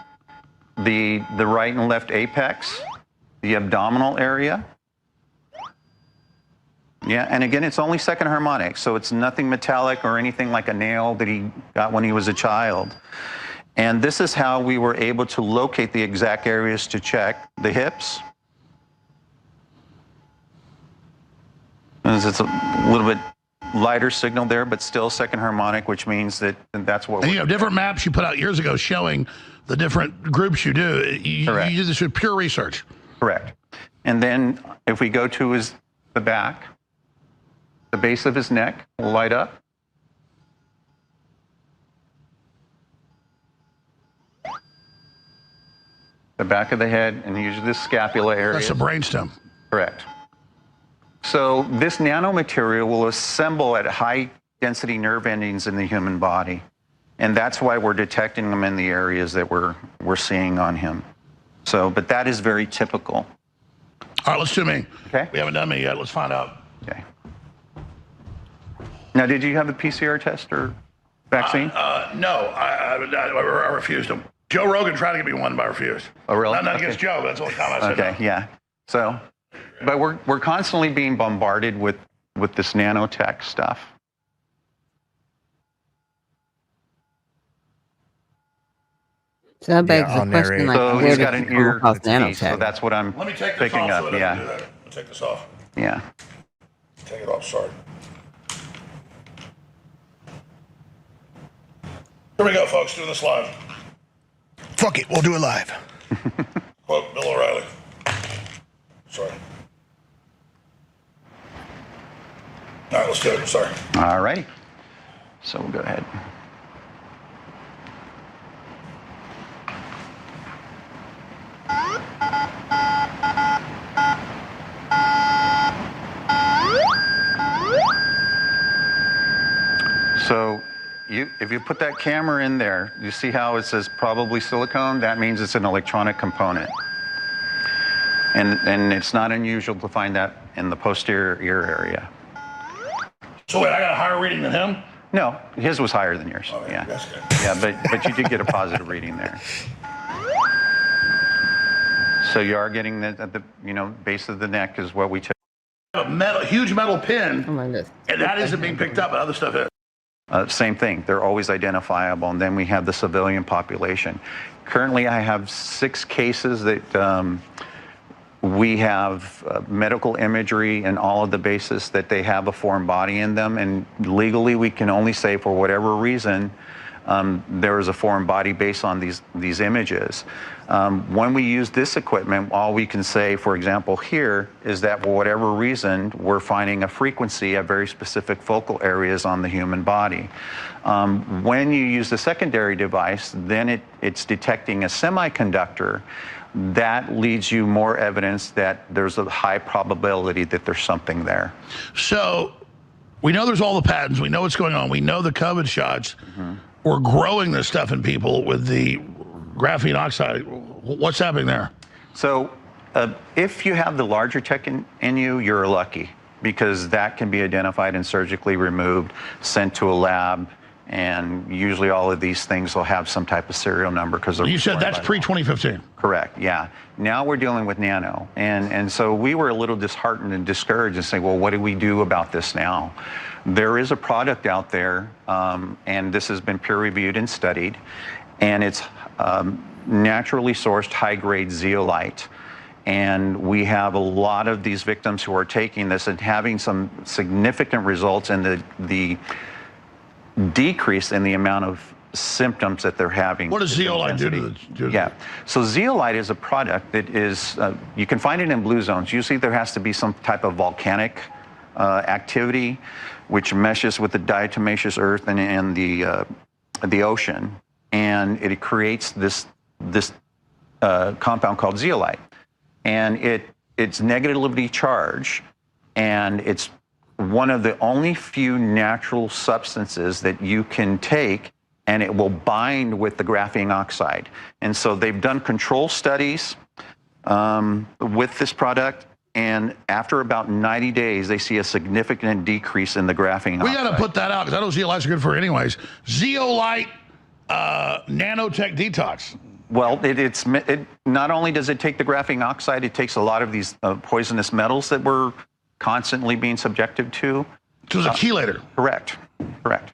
H: The right and left apex, the abdominal area. Yeah, and again, it's only second harmonic, so it's nothing metallic or anything like a nail that he got when he was a child. And this is how we were able to locate the exact areas to check the hips. It's a little bit lighter signal there, but still second harmonic, which means that that's what.
D: And you have different maps you put out years ago showing the different groups you do. You do this with pure research.
H: Correct. And then if we go to the back, the base of his neck will light up. The back of the head, and usually the scapula area.
D: That's the brainstem.
H: Correct. So this nanomaterial will assemble at high density nerve endings in the human body. And that's why we're detecting them in the areas that we're seeing on him. So, but that is very typical.
D: All right, let's do me.
H: Okay.
D: We haven't done me yet. Let's find out.
H: Okay. Now, did you have the PCR test or vaccine?
D: No, I refused them. Joe Rogan tried to give me one, but I refused.
H: Oh, really?
D: Not against Joe. That's the only time I said
H: okay,
D: no.
H: yeah. So, but we're constantly being bombarded with this nanotech stuff.
A: So that begs
I: I'll
A: the question,
I: narrate.
A: like,
H: So
A: where
H: he's
A: did
H: got an
A: you come
H: ear
A: across
H: fatigue, so
A: nanotech?
H: that's what I'm
D: Let me take this
H: picking
D: off
H: up.
D: so I don't
H: Yeah,
D: do that. I'll take this off.
H: yeah.
D: Take it off, sorry. Here we go, folks, doing this live.
I: Fuck it, we'll do it live.
D: Quote Bill O'Reilly. Sorry. All right, let's do it. Sorry.
H: All right. So we'll go ahead. So if you put that camera in there, you see how it says probably silicone? That means it's an electronic component. And it's not unusual to find that in the posterior ear area.
D: So wait, I got a higher reading than him?
H: No, his was higher than yours.
D: Okay,
H: Yeah,
D: that's good.
H: yeah, but you did get a positive reading there. So you are getting at the base of the neck is what we check.
D: A huge metal pin,
A: Oh my goodness.
D: and that isn't being picked up, but other stuff is.
H: Same thing. They're always identifiable. And then we have the civilian population. Currently, I have 6 cases that we have medical imagery and all of the basis that they have a foreign body in them. And legally, we can only say for whatever reason, there is a foreign body based on these images. When we use this equipment, all we can say, for example, here, is that for whatever reason, we're finding a frequency at very specific focal areas on the human body. When you use the secondary device, then it's detecting a semiconductor. That leads you more evidence that there's a high probability that there's something there.
D: So we know there's all the patents. We know what's going on. We know the COVID shots. We're growing this stuff in people with the graphene oxide. What's happening there?
H: So if you have the larger tech in you, you're lucky, because that can be identified and surgically removed, sent to a lab, and usually all of these things will have some type of serial number. Because
D: You said that's pre-2015.
H: Correct, yeah. Now we're dealing with nano. And so we were a little disheartened and discouraged and saying, well, what do we do about this now? There is a product out there, and this has been peer-reviewed and studied, and it's naturally sourced high-grade zeolite. And we have a lot of these victims who are taking this and having some significant results in the decrease in the amount of symptoms that they're having.
D: What does zeolite do to the...
H: Yeah, so zeolite is a product that is, you can find it in blue zones. Usually there has to be some type of volcanic activity, which meshes with the diatomaceous earth and the ocean, and it creates this compound called zeolite, and it's negatively charged, and it's one of the only few natural substances that you can take, and it will bind with the graphene oxide. And so they've done control studies with this product, and after about 90 days, they see a significant decrease in the graphene oxide.
D: We got to put that out, because I know zeolites are good for it anyways. Zeolite nanotech detox.
H: Well, it not only does it take the graphene oxide, it takes a lot of these poisonous metals that we're constantly being subjected to.
D: So it's a chelator.
H: Correct,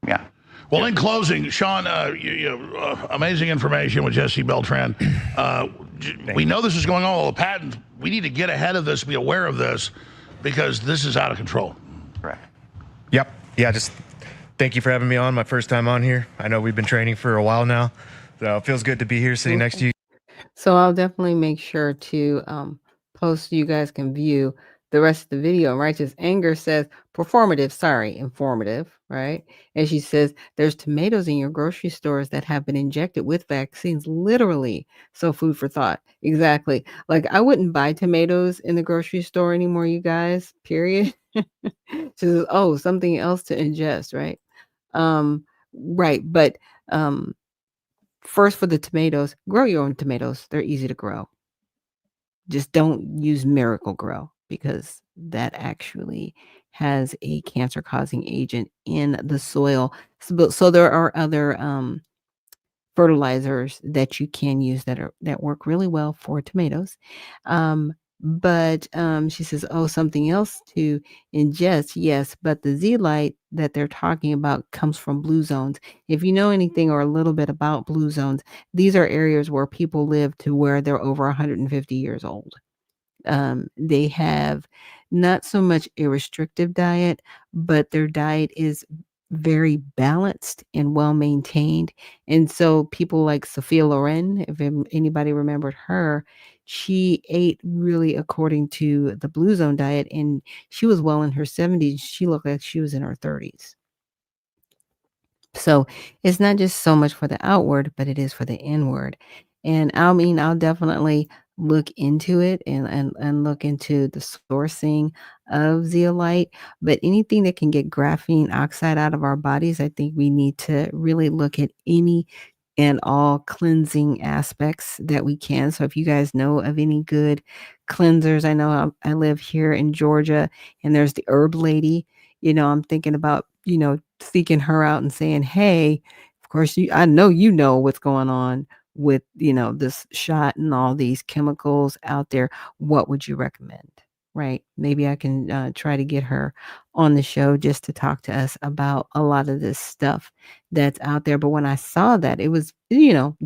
H: yeah.
D: Well, in closing, Sean, amazing information with Jesse Beltran. We know this is going on, all the patents. We need to get ahead of this, be aware of this, because this is out of control.
H: Correct.
I: Yep. yeah, just thank you for having me on. My first time on here. I know we've been training for a while now, so it feels good to be here sitting next to you.
A: So I'll definitely make sure to post so you guys can view the rest of the video. Righteous Anger says, informative, right? And she says, there's tomatoes in your grocery stores that have been injected with vaccines, literally. So food for thought. Exactly. Like I wouldn't buy tomatoes in the grocery store anymore, you guys, period. She says, oh, something else to ingest, right? Right. But first for the tomatoes, grow your own tomatoes. They're easy to grow. Just don't use Miracle Grow because that actually has a cancer-causing agent in the soil. So there are other fertilizers that you can use that work really well for tomatoes. But she says, oh, something else to ingest. Yes, but the zeolite that they're talking about comes from blue zones. If you know anything or a little bit about blue zones, these are areas where people live to where they're over 150 years old. They have not so much a restrictive diet, but their diet is very balanced and well maintained. And so people like Sophia Loren, if anybody remembered her, she ate really according to the Blue Zone diet, and she was well in her 70s. She looked like she was in her 30s. So it's not just so much for the outward, but it is for the inward. And I'll definitely look into it and look into the sourcing of zeolite. But anything that can get graphene oxide out of our bodies, I think we need to really look at any and all cleansing aspects that we can. So if you guys know of any good cleansers, I know I live here in Georgia, and there's the herb lady. I'm thinking about, seeking her out and saying, hey, of course, I know you know what's going on with, this shot and all these chemicals out there. What would you recommend? Right? Maybe I can try to get her on the show just to talk to us about a lot of this stuff that's out there. But when I saw that, it was,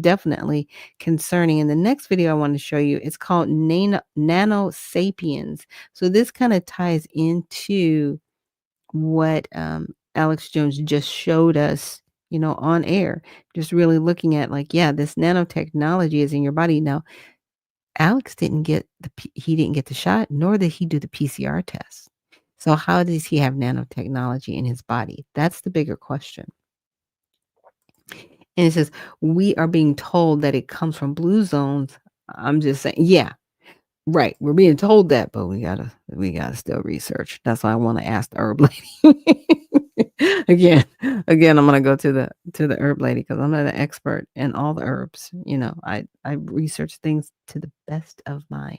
A: definitely concerning. And the next video I want to show you, it's called Nano Sapiens. So this kind of ties into what Alex Jones just showed us, on air, just really looking at like, yeah, this nanotechnology is in your body. Now, Alex didn't get the shot, nor did he do the PCR test. So how does he have nanotechnology in his body? That's the bigger question. And it says, we are being told that it comes from blue zones. I'm just saying, yeah, right. We're being told that, but we gotta still research. That's why I want to ask the herb lady. again, I'm gonna go to the herb lady because I'm not an expert in all the herbs. I research things to the best of my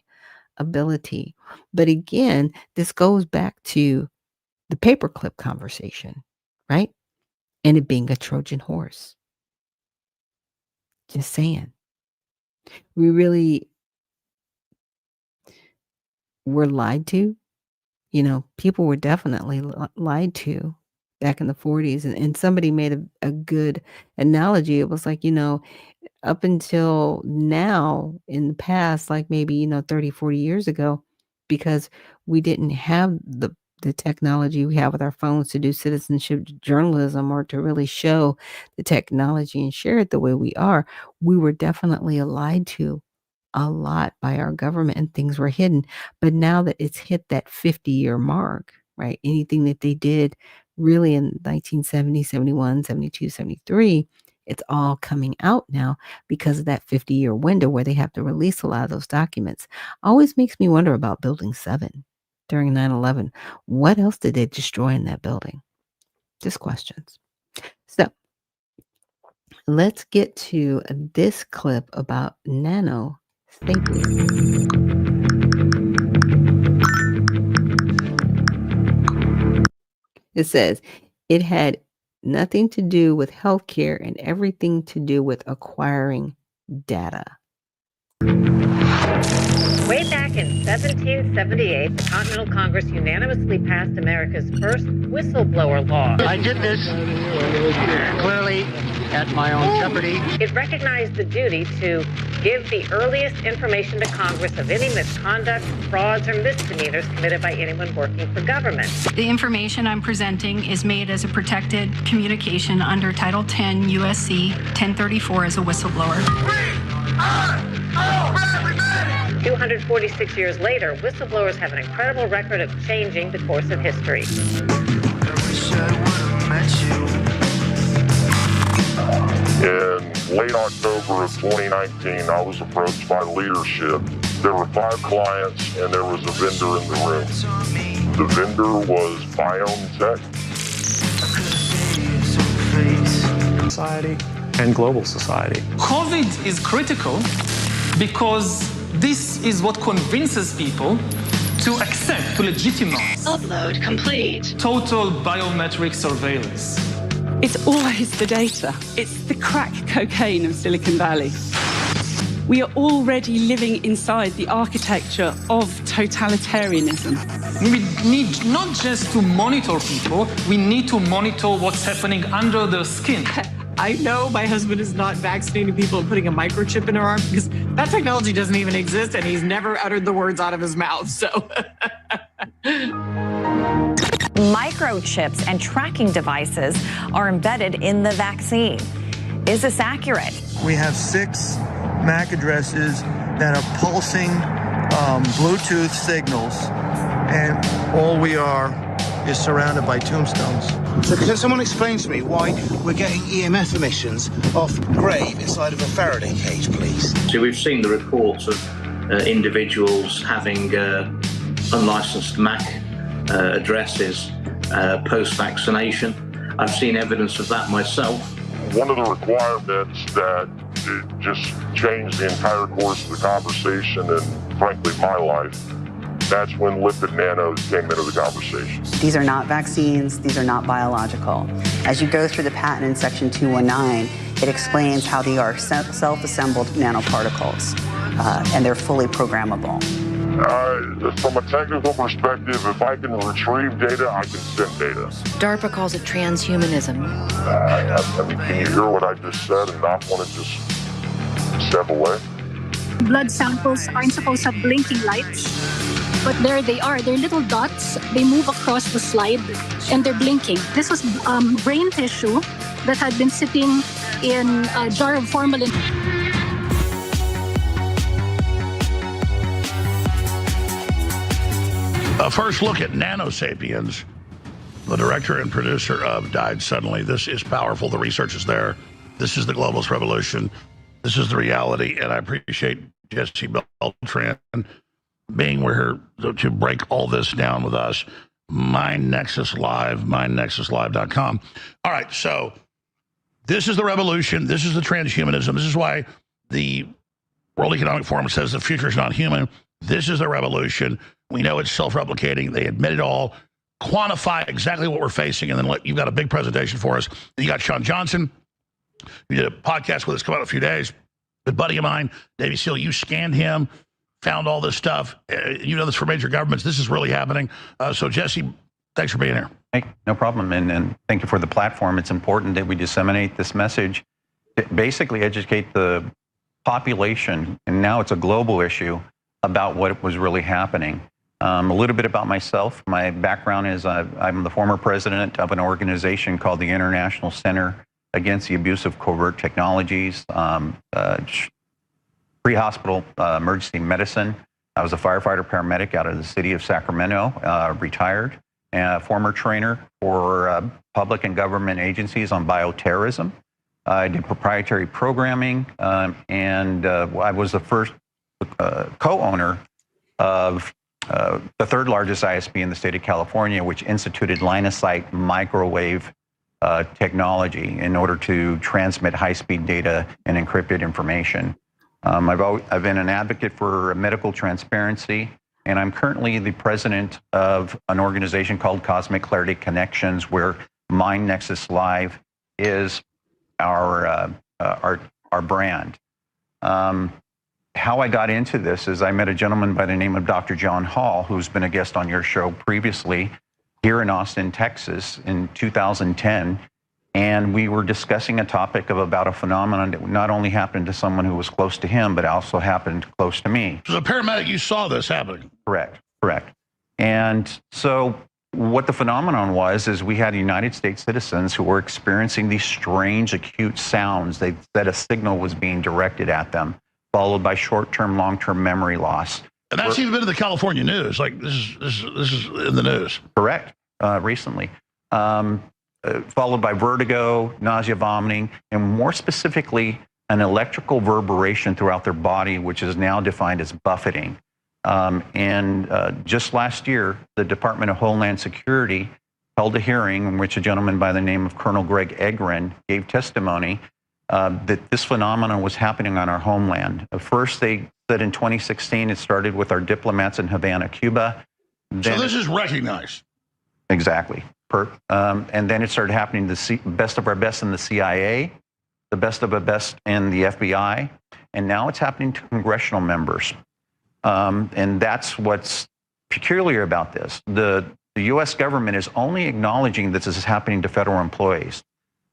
A: ability. But again, this goes back to the paperclip conversation, right? And it being a Trojan horse. Just saying. We really were lied to. People were definitely lied to back in the 40s. And somebody made a good analogy. It was like, up until now in the past, like maybe, 30, 40 years ago, because we didn't have the technology we have with our phones to do citizenship journalism or to really show the technology and share it the way we are, we were definitely lied to a lot by our government and things were hidden. But now that it's hit that 50-year mark, right? Anything that they did really in 1970, 71, 72, 73, it's all coming out now because of that 50-year window where they have to release a lot of those documents. Always makes me wonder about Building 7 during 9/11. What else did they destroy in that building? Just questions. So let's get to this clip about nano sapiens. It says it had nothing to do with healthcare and everything to do with acquiring data.
J: Way back in 1778, the Continental Congress unanimously passed America's first whistleblower law.
K: I did this clearly at my own jeopardy.
J: It recognized the duty to give the earliest information to Congress of any misconduct, frauds, or misdemeanors committed by anyone working for government.
L: The information I'm presenting is made as a protected communication under Title 10 USC 1034 as a whistleblower.
J: 246 years later, whistleblowers have an incredible record of changing the course of history.
M: In late October of 2019, I was approached by leadership. There were 5 clients and there was a vendor in the room. The vendor was BioNTech.
N: Society and global society.
O: COVID is critical because this is what convinces people to accept, to legitimize.
L: Upload complete.
O: Total biometric surveillance.
P: It's always the data. It's the crack cocaine of Silicon Valley. We are already living inside the architecture of totalitarianism.
O: We need not just to monitor people, we need to monitor what's happening under their skin.
Q: I know my husband is not vaccinating people and putting a microchip in their arm because that technology doesn't even exist and he's never uttered the words out of his mouth, so.
R: Microchips and tracking devices are embedded in the vaccine. Is this accurate?
S: We have 6 MAC addresses that are pulsing Bluetooth signals, and all we are is surrounded by tombstones.
T: So can someone explain to me why we're getting EMF emissions off grave inside of a Faraday cage, please?
U: So we've seen the reports of individuals having unlicensed MAC addresses post-vaccination. I've seen evidence of that myself.
M: One of the requirements that it just changed the entire course of the conversation and frankly my life, that's when lipid nanos came into the conversation.
V: These are not vaccines, these are not biological. As you go through the patent in section 219, it explains how they are self-assembled nanoparticles, and they're fully programmable.
M: From a technical perspective, if I can retrieve data, I can send data.
R: DARPA calls it transhumanism.
M: I mean, can you hear what I just said and not want to just step away?
W: Blood samples aren't supposed to have blinking lights, but there they are. They're little dots. They move across the slide, and they're blinking. This was brain tissue that had been sitting in a jar of formalin.
D: A first look at Nanosapiens. The director and producer of Died Suddenly. This is powerful. The research is there. This is the globalist revolution. This is the reality. And I appreciate Jesse Beltran being here to break all this down with us. MindNexus Live, MindNexusLive.com. All right, so this is the revolution. This is the transhumanism. This is why the World Economic Forum says the future is not human. This is the revolution. We know it's self-replicating. They admit it all, quantify exactly what we're facing, and then you've got a big presentation for us. You got Sean Johnson, who did a podcast with us, come out in a few days. A buddy of mine, Davey Seal, you scanned him, found all this stuff. You know this for major governments. This is really happening. So, Jesse, thanks for being here.
H: Hey, no problem, and thank you for the platform. It's important that we disseminate this message, to basically educate the population, and now it's a global issue, about what was really happening. A little bit about myself. My background is I'm the former president of an organization called the International Center Against the Abuse of Covert Technologies, pre-hospital emergency medicine. I was a firefighter paramedic out of the city of Sacramento, retired, and a former trainer for public and government agencies on bioterrorism. I did proprietary programming, and I was the first co-owner of the third largest ISP in the state of California, which instituted line-of-sight microwave technology in order to transmit high-speed data and encrypted information. I've been an advocate for medical transparency, and I'm currently the president of an organization called Cosmic Clarity Connections, where MindNexus Live is our brand. How I got into this is I met a gentleman by the name of Dr. John Hall, who's been a guest on your show previously here in Austin, Texas in 2010. And we were discussing a topic about a phenomenon that not only happened to someone who was close to him, but also happened close to me.
D: So, as a paramedic, you saw this happening.
H: Correct. And so what the phenomenon was is we had United States citizens who were experiencing these strange acute sounds. They said a signal was being directed at them, followed by short-term, long-term memory loss.
D: And that's even been in the California news. Like, this is in the news.
H: Correct. Recently. Followed by vertigo, nausea, vomiting, and more specifically, an electrical reverberation throughout their body, which is now defined as buffeting. Just last year, the Department of Homeland Security held a hearing in which a gentleman by the name of Colonel Greg Egren gave testimony that this phenomenon was happening on our homeland. First, they said in 2016, it started with our diplomats in Havana, Cuba.
D: So this is recognized.
H: Exactly. And then it started happening to the best of our best in the CIA, the best of our best in the FBI, and now it's happening to congressional members. And that's what's peculiar about this. The U.S. government is only acknowledging that this is happening to federal employees.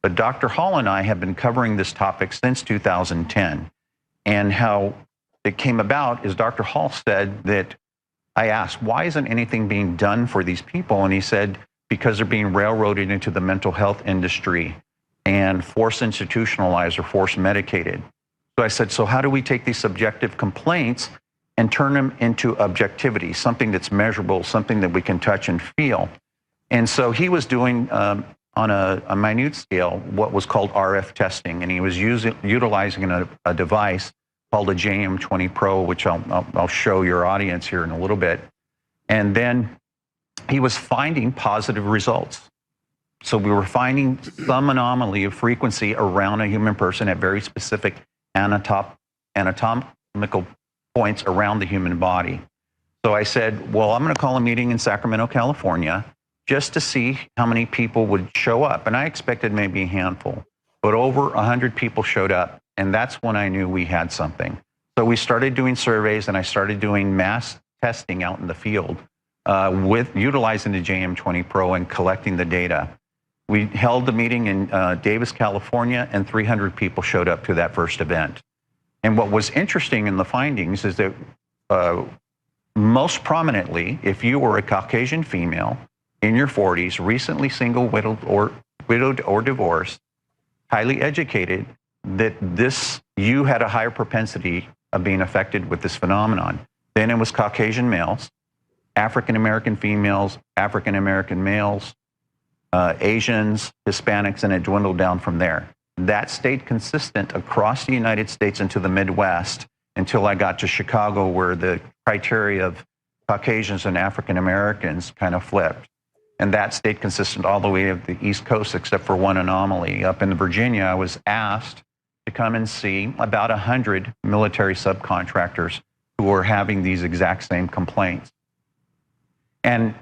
H: But Dr. Hall and I have been covering this topic since 2010. And how it came about is Dr. Hall said that I asked, why isn't anything being done for these people? And he said, because they're being railroaded into the mental health industry and forced institutionalized or forced medicated. So I said, so how do we take these subjective complaints and turn them into objectivity, something that's measurable, something that we can touch and feel? And so he was doing on a minute scale what was called RF testing, and he was utilizing a device called a JM20 Pro, which I'll show your audience here in a little bit. And then he was finding positive results. So we were finding some anomaly of frequency around a human person at very specific anatomical points around the human body. So I said, well, I'm going to call a meeting in Sacramento, California, just to see how many people would show up. And I expected maybe a handful, but over 100 people showed up. And that's when I knew we had something. So we started doing surveys, and I started doing mass testing out in the field with utilizing the JM20 Pro and collecting the data. We held the meeting in Davis, California, and 300 people showed up to that first event. And what was interesting in the findings is that most prominently, if you were a Caucasian female in your 40s, recently single, widowed or divorced, highly educated, that you had a higher propensity of being affected with this phenomenon. Then it was Caucasian males, African-American females, African-American males, Asians, Hispanics, and it dwindled down from there. That stayed consistent across the United States into the Midwest until I got to Chicago, where the criteria of Caucasians and African-Americans kind of flipped. And that stayed consistent all the way to the East Coast, except for one anomaly. Up in Virginia, I was asked to come and see about 100 military subcontractors who were having these exact same complaints. And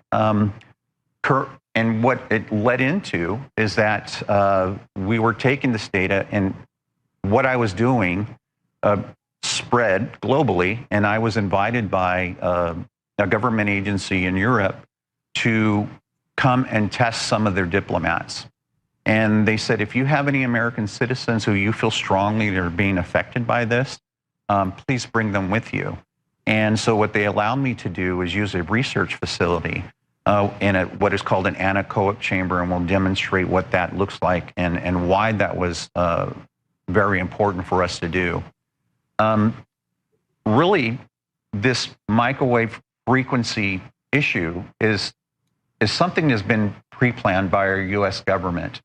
H: what it led into is that we were taking this data, and what I was doing spread globally, and I was invited by a government agency in Europe to come and test some of their diplomats. And they said, if you have any American citizens who you feel strongly are being affected by this, please bring them with you. And so what they allowed me to do is use a research facility in what is called an anechoic chamber, and we'll demonstrate what that looks like and why that was very important for us to do. Really, this microwave frequency issue is something that's been pre-planned by our U.S. government.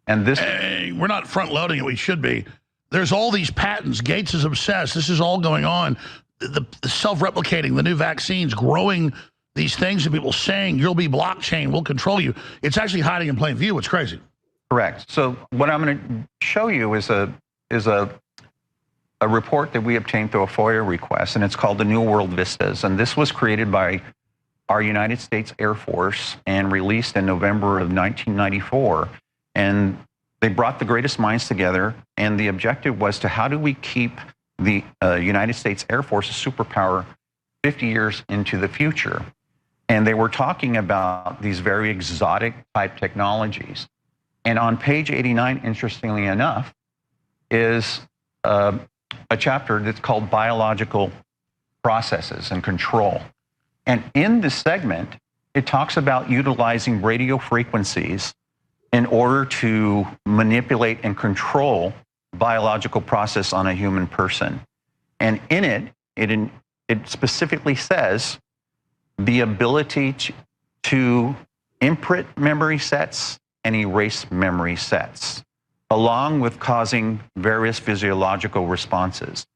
H: And this...
D: Hey, we're not front-loading it. We should be. There's all these patents. Gates is obsessed. This is all going on. The self-replicating, the new vaccines, growing these things, and people saying, you'll be blockchain, we'll control you. It's actually hiding in plain view. It's crazy.
H: Correct. So what I'm going to show you is a report that we obtained through a FOIA request, and it's called the New World Vistas. And this was created by our United States Air Force and released in November of 1994. And they brought the greatest minds together, and the objective was to how do we keep the United States Air Force a superpower 50 years into the future. And they were talking about these very exotic type technologies. And on page 89, interestingly enough, is a chapter that's called Biological Processes and Control. And in this segment, it talks about utilizing radio frequencies in order to manipulate and control biological process on a human person. And in it, it specifically says the ability to imprint memory sets and erase memory sets, along with causing various physiological responses.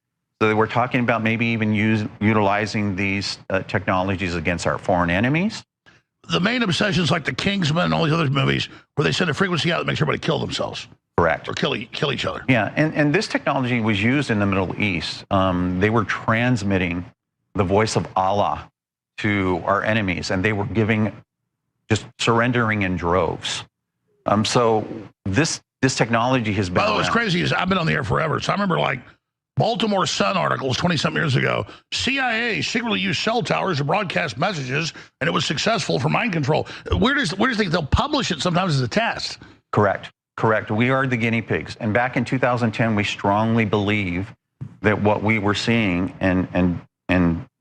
H: So we're talking about maybe even utilizing these technologies against our foreign enemies.
D: The main obsessions like the Kingsman and all these other movies where they send a frequency out that makes everybody kill themselves.
H: Correct.
D: Or kill each other.
H: Yeah, and this technology was used in the Middle East. They were transmitting the voice of Allah to our enemies, and they were just surrendering in droves. So this technology has been
D: By the way,
H: around.
D: what's crazy is I've been on the air forever. So I remember like Baltimore Sun articles 20-something years ago. CIA secretly used cell towers to broadcast messages, and it was successful for mind control. Where does think they'll publish it sometimes as a test?
H: Correct. We are the guinea pigs. And back in 2010, we strongly believe that what we were seeing and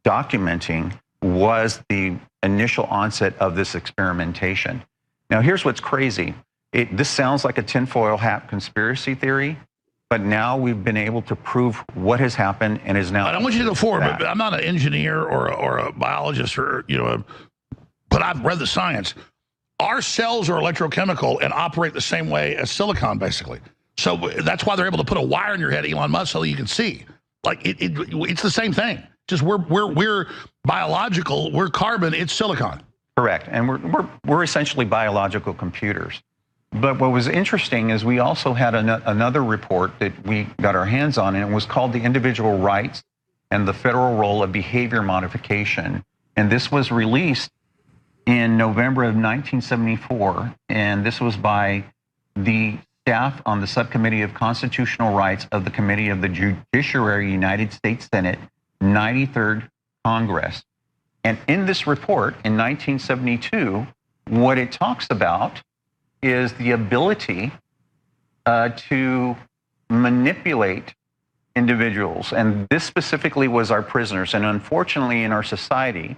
H: documenting was the initial onset of this experimentation. Now, here's what's crazy. This sounds like a tinfoil hat conspiracy theory, but now we've been able to prove what has happened and is now.
D: I don't want you to go forward, but I'm not an engineer or a biologist or but I've read the science. Our cells are electrochemical and operate the same way as silicon, basically. So that's why they're able to put a wire in your head, Elon Musk, so you can see. Like it's the same thing. Just we're biological. We're carbon. It's silicon.
H: Correct, and we're essentially biological computers. But what was interesting is we also had another report that we got our hands on, and it was called The Individual Rights and the Federal Role of Behavior Modification. And this was released in November of 1974, and this was by the staff on the Subcommittee of Constitutional Rights of the Committee of the Judiciary, United States Senate, 93rd Congress. And in this report in 1972, what it talks about is the ability to manipulate individuals. And this specifically was our prisoners. And unfortunately, in our society,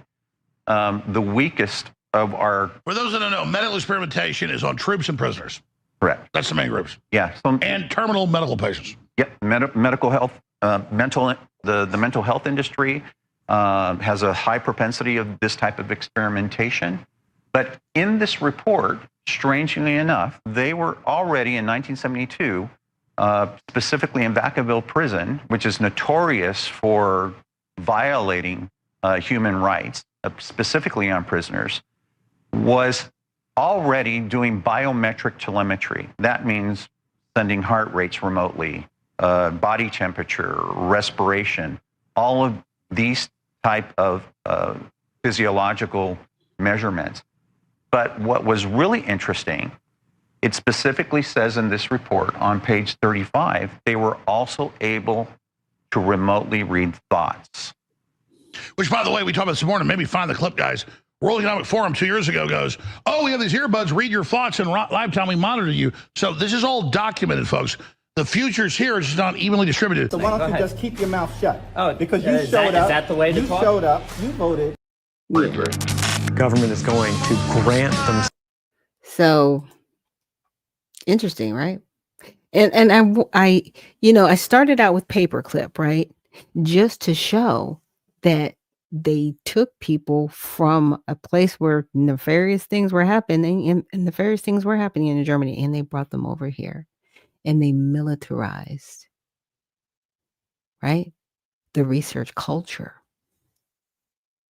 H: the weakest of our...
D: For those that don't know, medical experimentation is on troops and prisoners.
H: Correct.
D: That's the main groups.
H: Yeah.
D: And terminal medical patients.
H: Yep. Medical health, the mental health industry has a high propensity of this type of experimentation. But in this report, strangely enough, they were already in 1972, specifically in Vacaville Prison, which is notorious for violating human rights, specifically on prisoners, was already doing biometric telemetry. That means sending heart rates remotely, body temperature, respiration, all of these type of physiological measurements. But what was really interesting, it specifically says in this report on page 35, they were also able to remotely read thoughts.
D: Which, by the way, we talked about this morning. Maybe find the clip, guys. World Economic Forum 2 years ago goes, oh, we have these earbuds, read your thoughts in live time, we monitor you. So this is all documented, folks. The future's here, it's just not evenly distributed.
B: So why don't you just keep your mouth shut?
C: Oh,
B: because you showed up. Is that the way to talk? You showed up, you voted.
N: Government is going to grant them.
A: So interesting, right? And I started out with paperclip, right? Just to show that they took people from a place where nefarious things were happening and nefarious things were happening in Germany, and they brought them over here and they militarized, right? The research culture.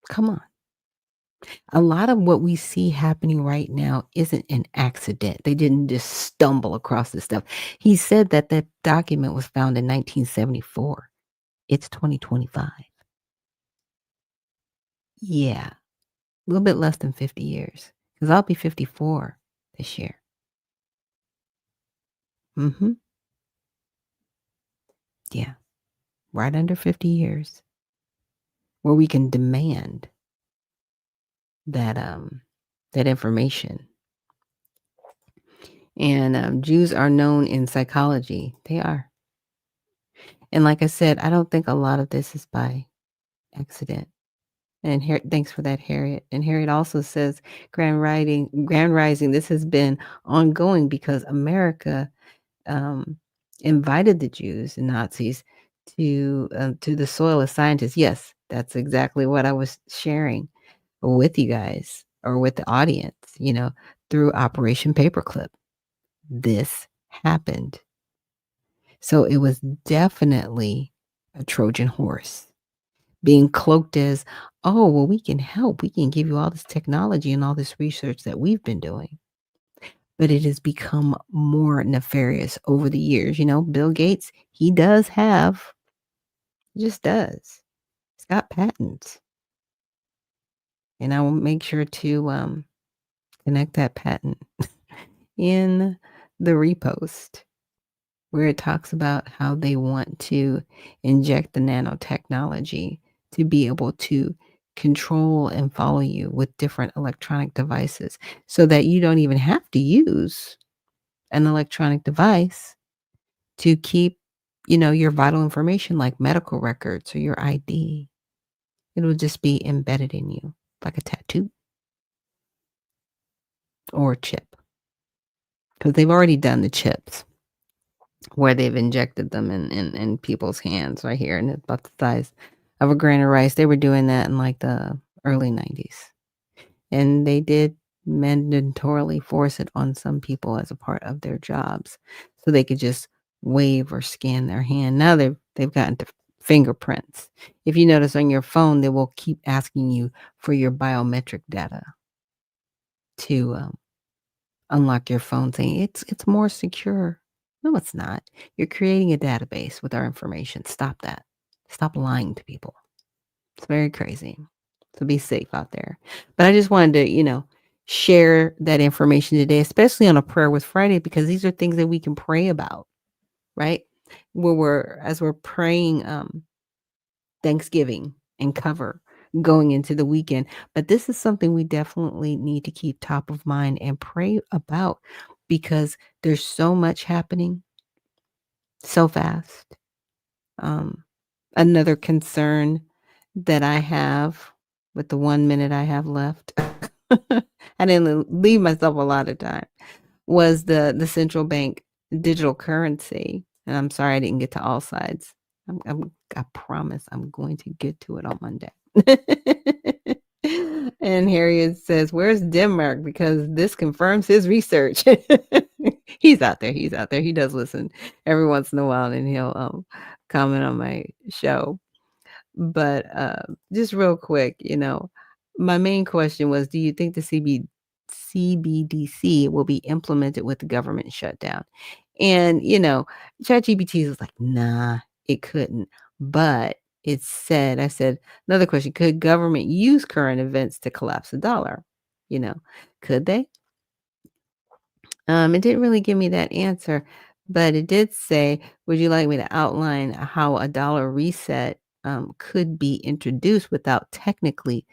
A: Come on. A lot of what we see happening right now isn't an accident. They didn't just stumble across this stuff. He said that document was found in 1974. It's 2025. Yeah, a little bit less than 50 years, because I'll be 54 this year. Yeah, right under 50 years, where we can demand that information. And Jews are known in psychology. They are. And like I said, I don't think a lot of this is by accident. And thanks for that, Harriet. And Harriet also says, Grand Rising, this has been ongoing because America um, invited the Jews and Nazis to the soil as scientists. Yes, that's exactly what I was sharing with you guys or with the audience, through Operation Paperclip. This happened. So it was definitely a Trojan horse being cloaked as, oh, well, we can help. We can give you all this technology and all this research that we've been doing. But it has become more nefarious over the years. Bill Gates, he does have, just does. He's got patents. And I will make sure to connect that patent in the repost where it talks about how they want to inject the nanotechnology to be able to control and follow you with different electronic devices so that you don't even have to use an electronic device to keep, your vital information like medical records or your ID. It'll just be embedded in you like a tattoo or a chip. Because they've already done the chips where they've injected them in people's hands right here, and it's about the size of a grain of rice. They were doing that in like the early 90s. And they did mandatorily force it on some people as a part of their jobs so they could just wave or scan their hand. Now they've gotten to fingerprints. If you notice on your phone, they will keep asking you for your biometric data to unlock your phone, saying it's more secure. No, it's not. You're creating a database with our information. Stop that. Stop lying to people. It's very crazy. So be safe out there. But I just wanted to, share that information today, especially on a Prayer with Friday, because these are things that we can pray about, right? As we're praying Thanksgiving and cover going into the weekend. But this is something we definitely need to keep top of mind and pray about because there's so much happening so fast. Another concern that I have with the 1 minute I have left, I didn't leave myself a lot of time, was the central bank digital currency. And I'm sorry I didn't get to all sides. I promise I'm going to get to it on Monday. And Harriet says, where's Denmark? Because this confirms his research. He's out there. He's out there. He does listen every once in a while, and he'll comment on my show. But just real quick, my main question was, do you think the CBDC will be implemented with the government shutdown? And, ChatGPT was like, nah, it couldn't. But I said, another question, could government use current events to collapse the dollar? Could they? It didn't really give me that answer, but it did say, would you like me to outline how a dollar reset could be introduced without technically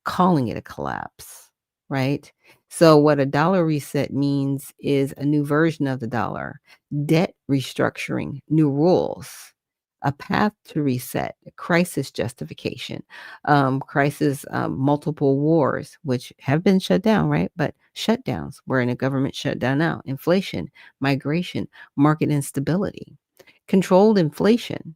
A: calling it a collapse, right? So what a dollar reset means is a new version of the dollar, debt restructuring, new rules, a path to reset, crisis justification, multiple wars, which have been shut down, right? But shutdowns, we're in a government shutdown now, inflation, migration, market instability, controlled inflation,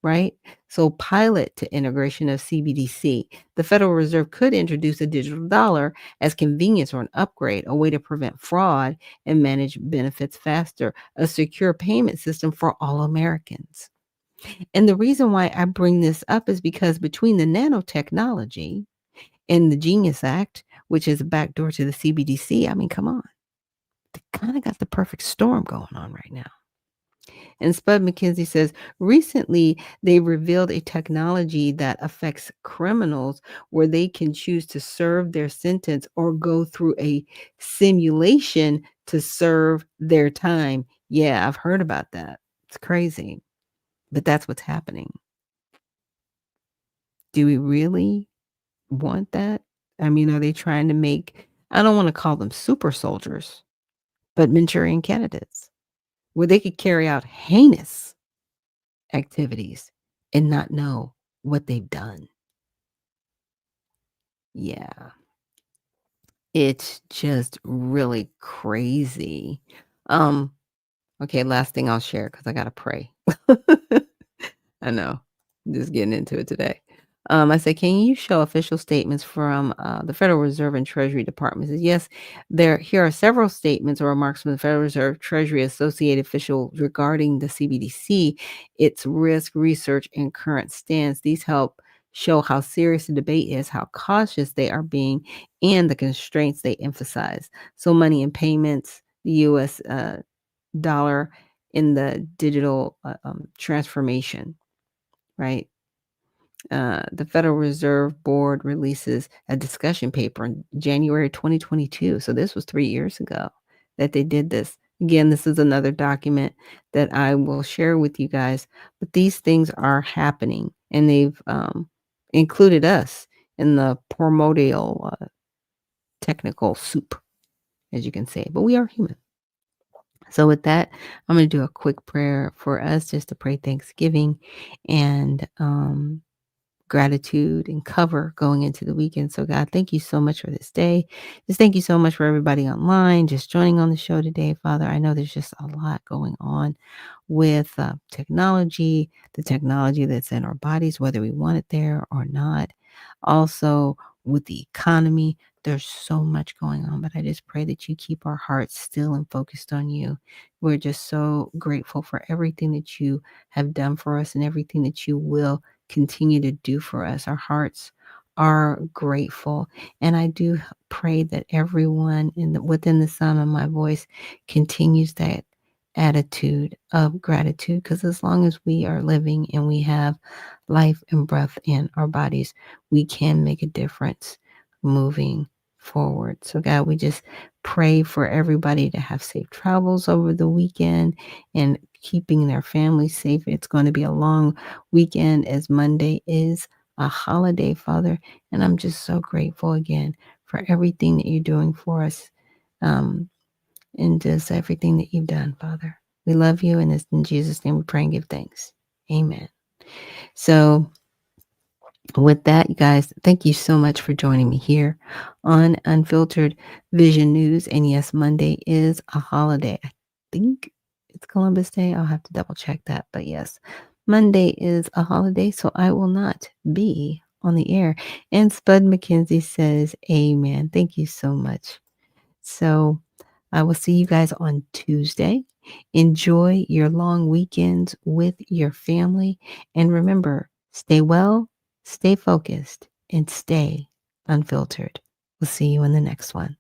A: right? So pilot to integration of CBDC. The Federal Reserve could introduce a digital dollar as convenience or an upgrade, a way to prevent fraud and manage benefits faster, a secure payment system for all Americans. And the reason why I bring this up is because between the nanotechnology and the Genius Act, which is a backdoor to the CBDC, I mean, come on. They kind of got the perfect storm going on right now. And Spud McKenzie says, recently they revealed a technology that affects criminals where they can choose to serve their sentence or go through a simulation to serve their time. Yeah, I've heard about that. It's crazy, but that's what's happening. Do we really want that? I mean, are they trying to make, I don't want to call them super soldiers, but Manchurian candidates, where they could carry out heinous activities and not know what they've done. Yeah. It's just really crazy. Okay, last thing I'll share because I gotta pray. I know. I'm just getting into it today. I said, can you show official statements from the Federal Reserve and Treasury Department? Says, yes, here are several statements or remarks from the Federal Reserve, Treasury, associated officials regarding the CBDC, its risk, research, and current stance. These help show how serious the debate is, how cautious they are being, and the constraints they emphasize. So money and payments, the U.S. Dollar in the digital transformation, right? The Federal Reserve Board releases a discussion paper in January 2022. So this was 3 years ago that they did this. Again, this is another document that I will share with you guys, but these things are happening and they've included us in the primordial technical soup, as you can say, but we are human. So with that, I'm going to do a quick prayer for us just to pray Thanksgiving and gratitude and cover going into the weekend. So God, thank you so much for this day. Just thank you so much for everybody online, just joining on the show today, Father. I know there's just a lot going on with technology, the technology that's in our bodies, whether we want it there or not. Also with the economy, there's so much going on, but I just pray that you keep our hearts still and focused on you. We're just so grateful for everything that you have done for us and everything that you will continue to do for us. Our hearts are grateful. And I do pray that everyone within the sound of my voice continues that attitude of gratitude, because as long as we are living and we have life and breath in our bodies, we can make a difference moving forward. So God, we just pray for everybody to have safe travels over the weekend and keeping their families safe. It's going to be a long weekend as Monday is a holiday, Father. And I'm just so grateful again for everything that you're doing for us. And just everything that you've done, Father. We love you, and it's in Jesus' name we pray and give thanks. Amen. So with that, you guys, thank you so much for joining me here on Unfiltered Vision News. And yes, Monday is a holiday. I think it's Columbus Day. I'll have to double check that. But yes, Monday is a holiday, so I will not be on the air. And Spud McKenzie says, amen. Thank you so much. So I will see you guys on Tuesday. Enjoy your long weekends with your family. And remember, stay well, stay focused, and stay unfiltered. We'll see you in the next one.